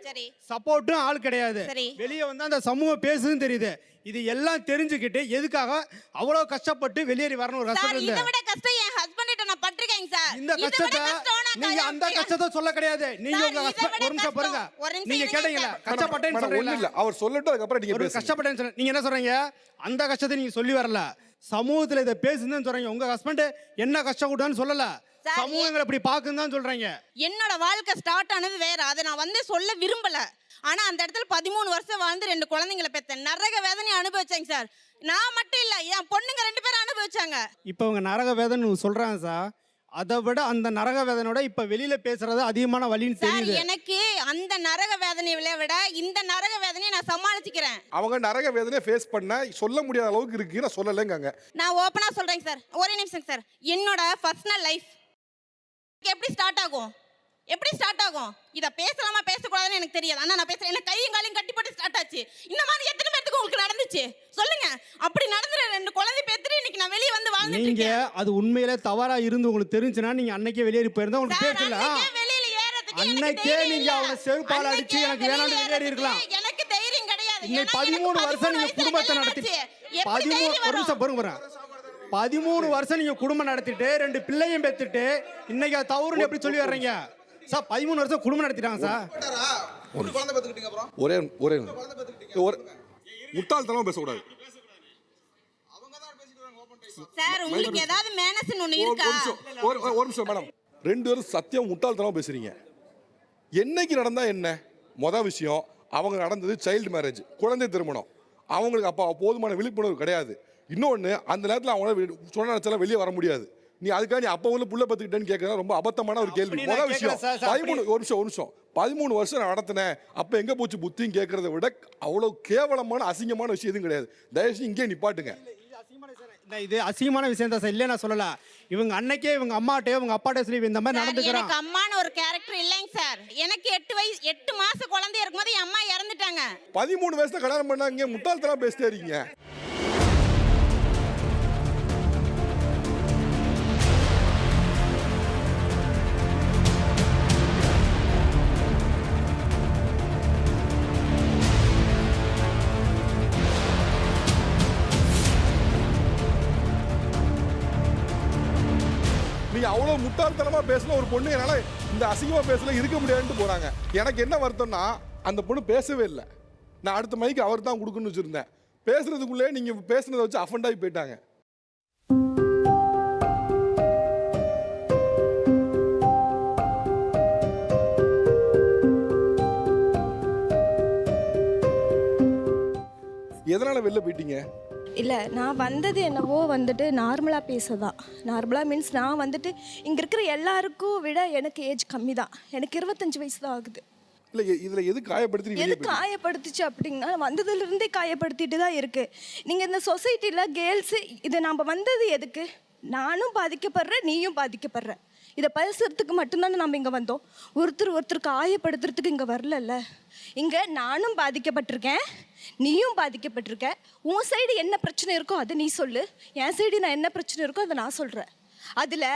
சப்போர்ட்டும் ஆள் கிடையாது, வெளியே வந்து அந்த சமூகம் பேசுதுன்னு தெரியுது. இது எல்லாம் தெரிஞ்சுக்கிட்டு எதுக்காக அவ்வளோ கஷ்டப்பட்டு வெளியேறி வரணும் ஒரு ஹஸ்பண்ட்? இதை விட கஷ்டம் என் ஹஸ்பண்ட்ட நான் பட்டிருக்கேன் சார். இந்த கஷ்டத்தை நீங்க அந்த கஷ்டத்தை சொல்ல கிடையாது. நீங்க உங்க ஹஸ்பண்ட் ஒரு நிமிஷம் பாருங்க, நீங்க கேட்டீங்களா கஷ்டப்பட்டேன்னு சொல்றீங்க? இல்ல அவர் சொல்லட்டும், அதுக்கு அப்புறம் நீங்க ஒரு கஷ்டப்பட்டேன்னு சொல்ல நீங்க என்ன சொல்றீங்க? அந்த கஷ்டத்தை நீங்க சொல்லி வரல, சமூகத்துல இதை பேசுதுன்னு சொல்றீங்க. உங்க ஹஸ்பண்ட் என்ன கஷ்டம் கொடுத்தான்னு சொல்லல, சமூகங்களை இப்படி பாக்குன்னு தான் சொல்றீங்க. என்னோட வாழ்க்கை ஸ்டார்ட் ஆனது வேற, அதை நான் வந்து சொல்ல விரும்பல. ஆனா அந்த இடத்துல 13 வருஷம் வாழ்ந்து 2 குழந்தைங்களை பெற்றேன். நரக வேதனை அனுபவிச்சாங்க சார். நான் மட்டும் இல்ல, என் பொண்ணுங்க 2 பேரும் அனுபவிச்சாங்க. இப்போ அவங்க நரக வேதனை சொல்றாங்க சார். அதை விட அந்த நரக வேதனையோட இப்ப வெளியில பேசுறது அதிகமான வலின்னு தெரியுது. எனக்கு அந்த நரக வேதனையை விட இந்த நரக வேதனையை நான் சமாளிச்சுக்கிறேன். அவங்க நரக வேதனையை ஃபேஸ் பண்ண சொல்ல முடியாத அளவுக்கு இருக்கு, நான் சொல்லலைங்க. நான் ஓப்பனா சொல்றேங்க சார். ஒரே நிமிஷம் சார். என்னோட பர்சனல் லைஃப் எப்படி ஸ்டார்ட் ஆகும்? எப்படி ஸ்டார்ட் ஆகும்? இதை பேசலாமா பேசக்கூடாதுன்னு எனக்கு தெரியாது. ஆனால் நான் பேசுறேன். எனக்கு கையும் காலையும் கட்டி போட்டு ஸ்டார்ட் ஆச்சு. இந்த மாதிரி எத்தனை பேருக்கு உங்களுக்கு நடந்துச்சு சொல்லுங்க? அப்படி நடந்துற 2 குழந்தை பேத்துட்டு இன்னைக்கு நான் வெளியே வந்து வாழ்ந்துட்டு இருக்கேன். நீங்க அது உண்மையிலே தவறா இருந்து உங்களுக்கு தெரிஞ்சுனா நீங்க அன்னைக்கே வெளியேறி போயிருந்தா உங்களுக்கு பேசல. அன்னைக்கே நீங்க அவனை செருப்பால அடிச்சு எனக்கு வேணாம்னு வெளியேறி இருக்கலாம். எனக்கு தைரியம் கிடையாது. இன்னைக்கு 13 வருஷம் நீங்க குடும்பத்தை நடத்தி 13 வருஷம் பாருங்க 13 வருஷம் நீங்க குடும்பம் நடத்திட்டு 2 பிள்ளையும் பெத்துட்டு இன்னைக்கு அது தவறுன்னு எப்படி சொல்லி வர்றீங்க சார்? 13 வருஷம் குடும்பம் நடத்திட்டாங்க சார். ஒரே ஒரே முட்டாள்தனமா பேசக்கூடாது சார். உங்களுக்கு ஏதாவது மேனஸ்னு ஒண்ணு இருக்கா? ஒரு நிமிஷம் மேடம், 2 பேரும் சத்தியம் முட்டாள்தனமா பேசுறீங்க. என்னைக்கு நடந்தா என்ன? மொதல் விஷயம், அவங்க நடந்தது சைல்டு மேரேஜ், குழந்தை திருமணம். அவங்களுக்கு அப்போ போதுமான விழிப்புணர்வு கிடையாது. இன்னொன்று, அந்த நேரத்தில் அவங்களால சொன்ன நினச்சாலும் வெளியே வர முடியாது. நீ அதுக்காக நீ அப்போ வந்து புள்ள பத்துக்கிட்டேன்னு கேட்கறது ரொம்ப அபத்தமான ஒரு கேள்வி. முதல் விஷயம் 13 வருஷம் நான் நடத்தினேன், அப்போ எங்கே போச்சு புத்தின்னு கேட்கறத விட அவ்வளோ கேவலமான அசிங்கமான விஷயம் எதுவும் கிடையாது. தயவுசெய்து இங்கே நிப்பாட்டுங்க. இது அசிங்கமான விஷயம் தான் சார். இல்ல நான் சொல்லல. இவங்க அன்னைக்கே இவங்க அம்மாட்டே இவங்க அப்பாட்டே சொல்லி இந்த மாதிரி நடந்துக்கறாங்க. எனக்கு அம்மான்னு ஒரு கேரக்டர் இல்லைங்க சார். எனக்கு 8 மாசம் குழந்தை இருக்கும்போது என் அம்மா இறந்துட்டாங்க. 13 வயசுல கல்யாணம் பண்ணாங்க, முட்டாள்தனமா பேசிட்டே இருக்கீங்க. நீங்க அவ்வளவு முட்டாள்தனமா பேசல ஒரு பொண்ணு என்னால இந்த அசிங்கமா பேசல இருக்க முடியாதுன்னு போறாங்க. எனக்கு என்ன வருத்தம்னா அந்த பொண்ணு பேசவே இல்லை. நான் அடுத்த மைக்கு அவர் தான் கொடுக்கணும்னு வச்சிருந்தேன். பேசுறதுக்குள்ளே நீங்க பேசுனதை வச்சு அஃபண்ட் ஆகி போயிட்டாங்க. எதனால வெளில போயிட்டீங்க? இல்லை, நான் வந்தது என்னவோ வந்துட்டு நார்மலாக பேசதான். நார்மலாக மீன்ஸ் நான் வந்துட்டு இங்கே இருக்கிற எல்லாருக்கும் விட எனக்கு ஏஜ் கம்மி தான். எனக்கு 25 வயசு தான் ஆகுது. இல்லை, இதில் எது காயப்படுத்தி எது காயப்படுத்துச்சு அப்படின்னா வந்ததுலேருந்தே காயப்படுத்திட்டு தான் இருக்குது. நீங்கள் இந்த சொசைட்டியில் கேர்ள்ஸு இதை நம்ம வந்தது எதுக்கு? நானும் பாதிக்கப்படுறேன், நீயும் பாதிக்கப்படுற. இதை பேசுறதுக்கு மட்டும்தானே நம்ம இங்கே வந்தோம். ஒருத்தர் காயப்படுத்துறதுக்கு இங்கே வரலல்ல. இங்கே நானும் பாதிக்கப்பட்டிருக்கேன், நீயும் பாதிக்கப்பட்டிருக்க. உன் சைடு என்ன பிரச்சனை இருக்கோ அதை நீ சொல்லு, என் சைடு நான் என்ன பிரச்சனை இருக்கோ அதை நான் சொல்கிறேன். அதில்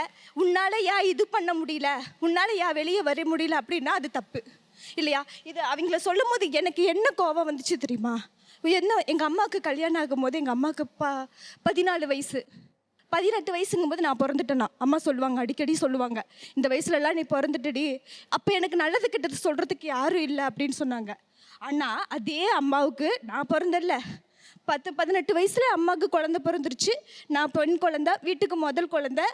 உன்னால் ஏன் இது பண்ண முடியல, உன்னால் ஏன் வெளியே வர முடியல அப்படின்னா அது தப்பு இல்லையா? இது அவங்கள சொல்லும் போது எனக்கு என்ன கோபம் வந்துச்சு தெரியுமா? என்ன, எங்கள் அம்மாவுக்கு கல்யாணம் ஆகும்போது எங்கள் அம்மாவுக்கு 14 வயசு, 18 வயசுங்கும் போது நான் பிறந்துட்டேன்னா அம்மா சொல்லுவாங்க, அடிக்கடி சொல்லுவாங்க, இந்த வயசுலலாம் நீ பிறந்துட்டடி, அப்போ எனக்கு நல்லது கெட்டது சொல்கிறதுக்கு யாரும் இல்லை அப்படின்னு சொன்னாங்க. ஆனால் அதே அம்மாவுக்கு நான் பிறந்தல 18 வயசில் அம்மாவுக்கு குழந்தை பிறந்துருச்சு. நான் பெண் குழந்தை, வீட்டுக்கு முதல் குழந்தை.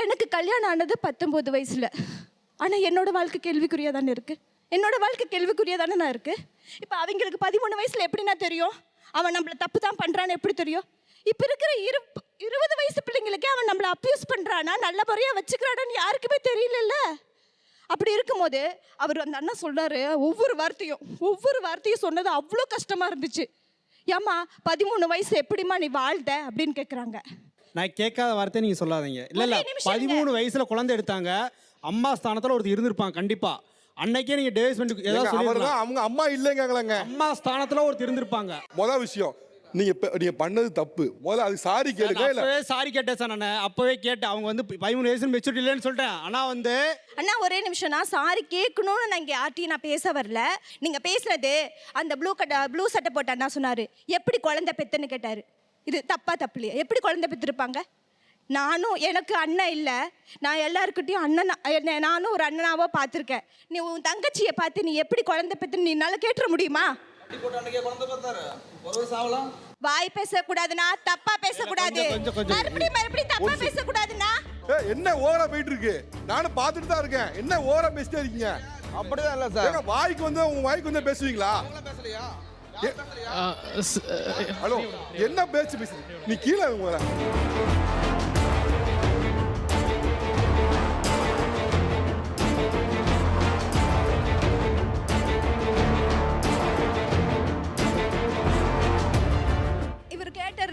எனக்கு கல்யாணம் ஆனது 19 வயசில். ஆனால் என்னோடய வாழ்க்கை கேள்விக்குறியாக தானே இருக்குது. என்னோடய வாழ்க்கை கேள்விக்குறியாக தானே நான் இருக்குது. இப்போ அவங்களுக்கு 13 வயசில் எப்படி நான் தெரியும் அவன் நம்மளை தப்பு தான் பண்ணுறான்னு எப்படி தெரியும்? இப்போ இருக்கிற 20 வயசு பிள்ளைங்களுக்கே அவன் நம்மளை அப்யூஸ் பண்ணுறானா நல்ல முறையாக வச்சுக்கிறானான்னு யாருக்குமே தெரியலல்ல. அப்படி இருக்கும்போது அவர் அந்த அண்ணா சொல்றாரு, ஒவ்வொரு வார்த்தையும் சொன்னது அவ்வளோ கஷ்டமாக இருந்துச்சு. ஏம்மா 13 வயசு எப்படிம்மா நீ வாழ்ந்த அப்படின்னு கேட்குறாங்க. நான் கேட்காத வார்த்தை நீங்கள் சொல்லாதீங்க. இல்லை 13 வயசில் குழந்தை எடுத்தாங்க. அம்மா ஸ்தானத்தில் ஒருத்தர் இருந்திருப்பாங்க கண்டிப்பாக. அன்னைக்கே நீங்கள் டிவைஸ் பண்ணி ஏதாவது அவர்தான் அவங்க அம்மா இல்லைங்காங்களேங்க. அம்மா ஸ்தானத்தில் ஒருத்தர் இருந்திருப்பாங்க. மொதல் விஷயம் நீங்க பண்ணது தப்பு. முதல்ல அது சாரி கேளுங்க. இல்ல சாரி கேட்டேன் சார், நான் அப்பவே கேட்டேன். அவங்க வந்து 13 வயசு மெச்சூரிட்டி இல்லைன்னு சொல்லிட்டேன். ஆனால் வந்து அண்ணா ஒரே நிமிஷம், நான் சாரி கேட்கணும்னு நான் இங்கே யார்ட்டையும் நான் பேச வரல. நீங்கள் பேசுனது அந்த ப்ளூ சட்டை போட்ட அண்ணா சொன்னார், எப்படி குழந்தை பெத்துன்னு கேட்டார். இது தப்பு இல்லையா? எப்படி குழந்தை பெற்றிருப்பாங்க? நானும் எனக்கு அண்ணன் இல்லை, நான் எல்லாருக்கிட்டையும் நானும் ஒரு அண்ணனாவோ பார்த்துருக்கேன். நீ உன் தங்கச்சியை பார்த்து நீ எப்படி குழந்தை பெற்றுன்னு நீனால கேட்டுற முடியுமா? வாய் பேசக்கூடாதுன்னா, தப்பா பேசக்கூடாது, மறுபடியும் தப்பா பேசக்கூடாதுன்னா. என்ன ஓவரா போயிட்டு இருக்கு? நானும் பார்த்துட்டு தான் இருக்கேன். என்ன ஓவரா பேசிட்டே இருக்கீங்க? அப்படிதான் இல்ல சார். வாய்க்கு வந்து உங்க வாய்க்கு வந்து பேசுவீங்களா? ஹலோ, என்ன பேசுறீங்க? நீ கீழே உங்களை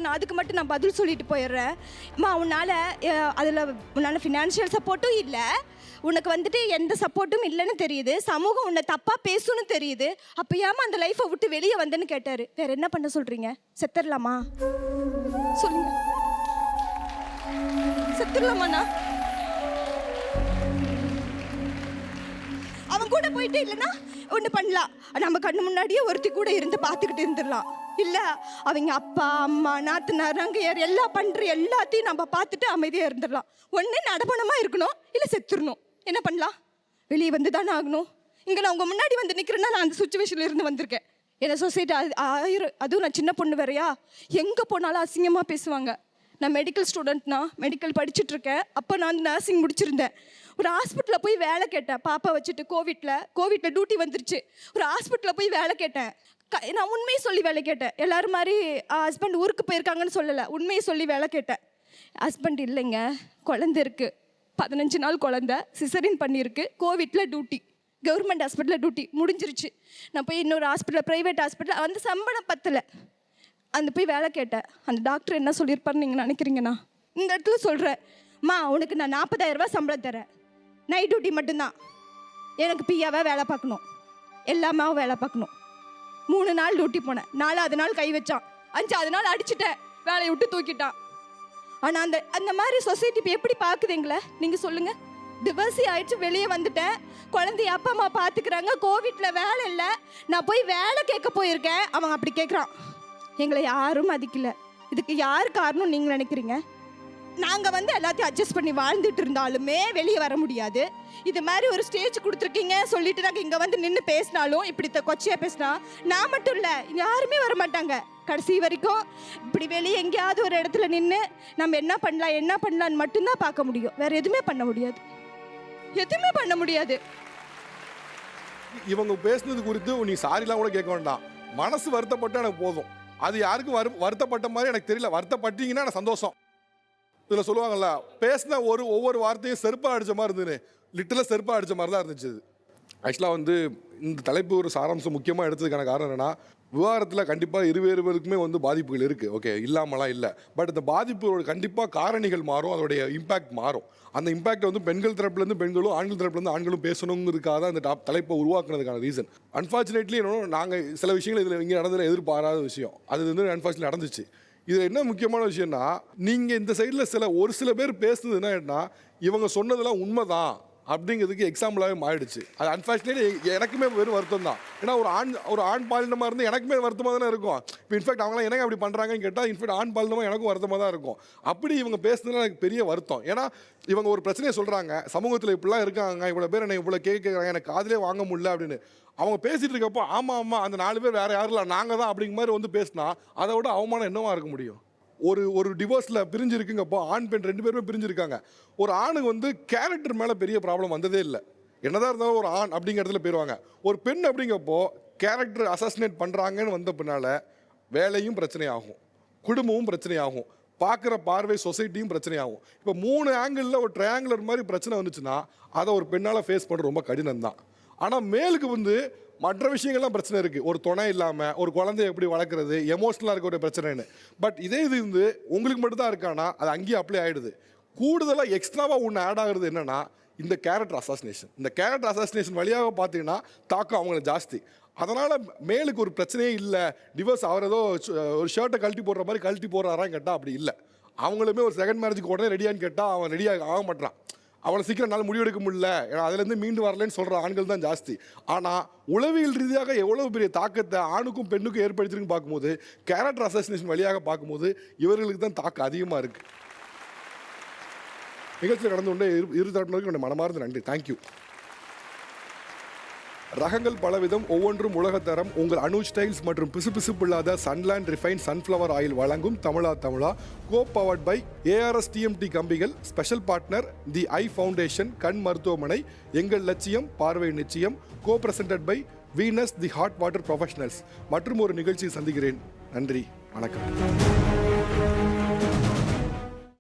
நான் அதுக்கு மட்டும் நான் பதில் சொல்லிட்டு போயிடுறேன். அம்மா உன்னால் ஃபினான்ஷியல் சப்போர்ட்டும் இல்லை, உனக்கு வந்துட்டு எந்த சப்போர்ட்டும் இல்லைன்னு தெரியுது, சமூகம் உன்னை தப்பாக பேசுன்னு தெரியுது, அப்போ ஏமா அந்த லைஃப்பை விட்டு வெளியே வந்தேன்னு கேட்டார். வேற என்ன பண்ண சொல்கிறீங்க? செத்துடலாமா சொல்லுங்க, செத்துடலாமாண்ணா? அவன் கூட போயிட்டு இல்லைன்னா ஒன்று பண்ணலாம், நம்ம கண்ணு முன்னாடியே ஒருத்தி கூட இருந்து பார்த்துக்கிட்டு இருந்துடலாம். இல்லை அவங்க அப்பா அம்மா நாத்தனார் நங்கையார் எல்லாம் பண்ணுற எல்லாத்தையும் நம்ம பார்த்துட்டு அமைதியாக இருந்துடலாம். ஒன்று நடப்பணமாக இருக்கணும், இல்லை செத்துடணும். என்ன பண்ணலாம்? வெளியே வந்து தானே ஆகணும். இங்கே நான் உங்கள் முன்னாடி வந்து நிற்கிறேன்னா நான் அந்த சுச்சுவேஷனில் இருந்து வந்திருக்கேன். என்ன சொசைட்டி அதுவும் நான் சின்ன பொண்ணு வேறையா, எங்கே போனாலும் அசிங்கமாக பேசுவாங்க. நான் மெடிக்கல் ஸ்டூடெண்ட்னா, மெடிக்கல் படிச்சுட்ருக்கேன். அப்போ நான் வந்து நர்சிங் முடிச்சிருந்தேன். ஒரு ஹாஸ்பிட்டலில் போய் வேலை கேட்டேன், பாப்பா வச்சுட்டு. கோவிட்டில் டியூட்டி வந்துருச்சு. ஒரு ஹாஸ்பிட்டலில் போய் வேலை கேட்டேன். நான் உண்மையை சொல்லி வேலை கேட்டேன். எல்லோரும் மாதிரி ஹஸ்பண்ட் ஊருக்கு போயிருக்காங்கன்னு சொல்லலை, உண்மையை சொல்லி வேலை கேட்டேன். ஹஸ்பண்ட் இல்லைங்க, குழந்தை இருக்குது, 15 நாள் குழந்தை, சிசரின் பண்ணியிருக்கு, கோவிட்டில் டியூட்டி, கவர்மெண்ட் ஹாஸ்பிட்டலில் டியூட்டி முடிஞ்சிருச்சு. நான் போய் இன்னொரு ஹாஸ்பிட்டலில், ப்ரைவேட் ஹாஸ்பிட்டலில் வந்து சம்பளம் பத்தலை, அந்த போய் வேலை கேட்டேன். அந்த டாக்டர் என்ன சொல்லியிருப்பாருன்னு நீங்கள் நினைக்கிறீங்கண்ணா? இந்த இடத்துல சொல்கிறேன், அம்மா உனக்கு நான் 40,000 ரூபா சம்பளம் தரேன், நைட் டியூட்டி மட்டும்தான், எனக்கு பியாவாக வேலை பார்க்கணும், எல்லாமே வேலை பார்க்கணும். 3 நாள் டியூட்டி போனேன், 4வது நாள் கை வச்சான், 5வது நாள் அடிச்சுட்டேன், வேலையை விட்டு தூக்கிட்டான். ஆனால் அந்த மாதிரி சொசைட்டி இப்போ எப்படி பார்க்குது எங்களை நீங்கள் சொல்லுங்கள்? டிவர்ஸி ஆயிடுச்சு, வெளியே வந்துட்டேன், குழந்தைய அப்பா அம்மா பார்த்துக்கிறாங்க, கோவிட்டில் வேலை இல்லை, நான் போய் வேலை கேட்க போயிருக்கேன், அவன் அப்படி கேட்குறான். எங்களை யாரும் மதிக்கல. இதுக்கு யார் காரணம் நீங்கள் நினைக்கிறீங்க? நாங்கள் வந்து எல்லாத்தையும் அட்ஜஸ்ட் பண்ணி வாழ்ந்துட்டு இருந்தாலுமே வெளியே வர முடியாது. இது மாதிரி ஒரு ஸ்டேஜ் கொடுத்துருக்கீங்க சொல்லிட்டு நாங்கள் இங்கே வந்து நின்று பேசினாலும் இப்படி கொச்சையாக பேசினா நான் மட்டும் இல்லை, யாருமே வர மாட்டாங்க. கடைசி வரைக்கும் இப்படி வெளியே எங்கேயாவது ஒரு இடத்துல நின்று நம்ம என்ன பண்ணலான்னு மட்டும்தான் பார்க்க முடியும். வேற எதுவுமே பண்ண முடியாது. இவங்க பேசுனது குறித்து நீ சாரிலாம் கூட கேட்க வேண்டாம், மனசு வருத்தப்பட்டு எனக்கு போதும். அது யாருக்கும் வருத்தப்பட்ட மாதிரி எனக்கு தெரியல. வருத்தப்பட்டீங்கன்னா எனக்கு சந்தோஷம். இதில் சொல்லுவாங்கல்ல, பேசின ஒவ்வொரு வார்த்தையும் செருப்பாக அடித்த மாதிரி இருந்தது, லிட்டரில் செருப்பாக அடித்த மாதிரி தான் இருந்துச்சு. ஆக்சுவலாக வந்து இந்த தலைப்பு ஒரு சாராம்சம் முக்கியமாக எடுத்ததுக்கான காரணம் என்னென்னா, விவாகரத்தில் கண்டிப்பாக இருவேருவருக்குமே வந்து பாதிப்புகள் இருக்குது, ஓகே, இல்லாமலாம் இல்லை. பட் இந்த பாதிப்புகளோட கண்டிப்பாக காரணிகள் மாறும், அதோடைய இம்பேக்ட் மாறும். அந்த இம்பேக்ட் வந்து பெண்கள் தரப்புலேருந்து பெண்களும், ஆண்கள் தரப்புலேருந்து ஆண்களும் பேசணுங்கிறதுக்காக தான் இந்த தலைப்பை உருவாக்குனதுக்கான ரீசன். அன்ஃபார்ச்சுனேட்லி என்னன்னா, நாங்கள் சில விஷயங்கள் இதில் இங்கே நடந்ததில் எதிர்பாராத விஷயம், அது வந்து அன்ஃபார்ச்சுனேட்லி நடந்துச்சு. இதில் என்ன முக்கியமான விஷயம்னா, நீங்கள் இந்த சைடில் ஒரு சில பேர் பேசுனதுன்னா என்ன, இவங்க சொன்னதெல்லாம் உண்மைதான் அப்படிங்கிறதுக்கு எக்ஸாம்பிளாகவே மாறிடுச்சு. அது அன்ஃபார்ச்சுனேட்லி எனக்குமே வெறும் வருத்தம் தான். ஏன்னா ஒரு ஆண் பாலினமாக இருந்து எனக்குமே வருத்தமாக தானே இருக்கும். இப்போ இன்ஃபேக்ட் அவங்களாம் எனக்கு அப்படி பண்ணுறாங்கன்னு கேட்டால் இன்ஃபேக்ட் ஆண் பாலினமாக எனக்கும் வருத்தமாக தான் இருக்கும். அப்படி இவங்க பேசுனதுல எனக்கு பெரிய வருத்தம். ஏன்னா இவங்க ஒரு பிரச்சனையை சொல்கிறாங்க, சமூகத்தில் இப்படிலாம் இருக்காங்க, இவ்வளோ பேர் என்னை இவ்வளோ கேட்குறாங்க, எனக்கு காதிலே வாங்க முடியல அப்படின்னு அவங்க பேசிகிட்டு இருக்கப்போ, ஆமாம் அந்த 4 பேர் வேறு யாரும் இல்லை, நாங்கள் தான் அப்படிங்கிற மாதிரி வந்து பேசினா அதை விட அவமானம் என்னவா இருக்க முடியும்? ஒரு டிவோர்ஸில் பிரிஞ்சிருக்குங்கப்போ, ஆண் பெண் 2 பேருமே பிரிஞ்சிருக்காங்க. ஒரு ஆணுக்கு வந்து கேரக்டர் மேலே பெரிய ப்ராப்ளம் வந்ததே இல்லை. என்னதான் இருந்தாலும் ஒரு ஆண் அப்படிங்கிற இடத்துல போயிடுவாங்க. ஒரு பெண் அப்படிங்கப்போ கேரக்டர் அசாசினேட் பண்ணுறாங்கன்னு வந்த பின்னால் வேலையும் பிரச்சனையாகும், குடும்பமும் பிரச்சனையாகும், பார்க்குற பார்வை சொசைட்டியும் பிரச்சனையாகும். இப்போ 3 ஆங்கிளில் ஒரு ட்ரையாங்குலர் மாதிரி பிரச்சனை வந்துச்சுன்னா அதை ஒரு பெண்ணால் ஃபேஸ் பண்ணுறது ரொம்ப கடினம் தான். ஆனால் மேலுக்கு வந்து மற்ற விஷயங்கள்லாம் பிரச்சனை இருக்குது. ஒரு துணை இல்லாமல் ஒரு குழந்தைய எப்படி வளர்க்குறது, எமோஷ்னலாக இருக்க ஒரு பிரச்சனைன்னு. பட் இதே இது வந்து உங்களுக்கு மட்டும் தான் இருக்கானா அது அங்கேயே அப்ளை ஆகிடுது. கூடுதலாக எக்ஸ்ட்ராவாக ஒன்று ஆட் ஆகுறது என்னென்னா இந்த கேரக்டர் அசாசினேஷன். இந்த கேரக்டர் அசாசினேஷன் வழியாக பார்த்தீங்கன்னா தாக்கம் அவங்களுக்கு ஜாஸ்தி. அதனால் மேலுக்கு ஒரு பிரச்சனையே இல்லை, டிவோர்ஸ் அவர் ஏதோ ஒரு ஷர்ட்டை கழட்டி போடுற மாதிரி கழட்டி போடுறாரான்னு கேட்டால் அப்படி இல்லை. அவங்களுமே ஒரு செகண்ட் மேரேஜுக்கு உடனே ரெடியான்னு கேட்டால் அவன் ரெடியாக ஆக மாட்டான். அவனை சீக்கிரம் நாள் முடிவெடுக்க முடியல, ஏன்னா அதுலேருந்து மீண்டு வரலன்னு சொல்கிற ஆண்கள் தான் ஜாஸ்தி. ஆனால் உளவியல் ரீதியாக எவ்வளோ பெரிய தாக்கத்தை ஆணுக்கும் பெண்ணுக்கும் ஏற்படுத்திருக்குன்னு பார்க்கும்போது, கேரக்டர் அசாசினேஷன் வழியாக பார்க்கும்போது இவர்களுக்கு தான் தாக்கம் அதிகமாக இருக்குது. நிகழ்ச்சியில் கடந்து கொண்டே இரு தரப்பினருக்கு என்னுடைய மனமார்ந்த நன்றி. தேங்க்யூ. ரகங்கள் பலவிதம், ஒவ்வொன்றும் உலகத்தரம். உங்கள் அனுஜ் ஸ்டைல்ஸ் மற்றும் பிசுபிசுப்பில்லாத சன்லேண்ட் ரிஃபைன் சன்ஃப்ளவர் ஆயில் வழங்கும் Tamizha co powered by ARS TMT கம்பிகள். Special partner the eye foundation கண் மருத்துவமனை. எங்கள் லட்சியம் பார்வை நிச்சயம். Co presented by Venus the hot water professionals. மற்றும் ஒரு நிகழ்ச்சியை சந்திக்கிறேன். நன்றி, வணக்கம்.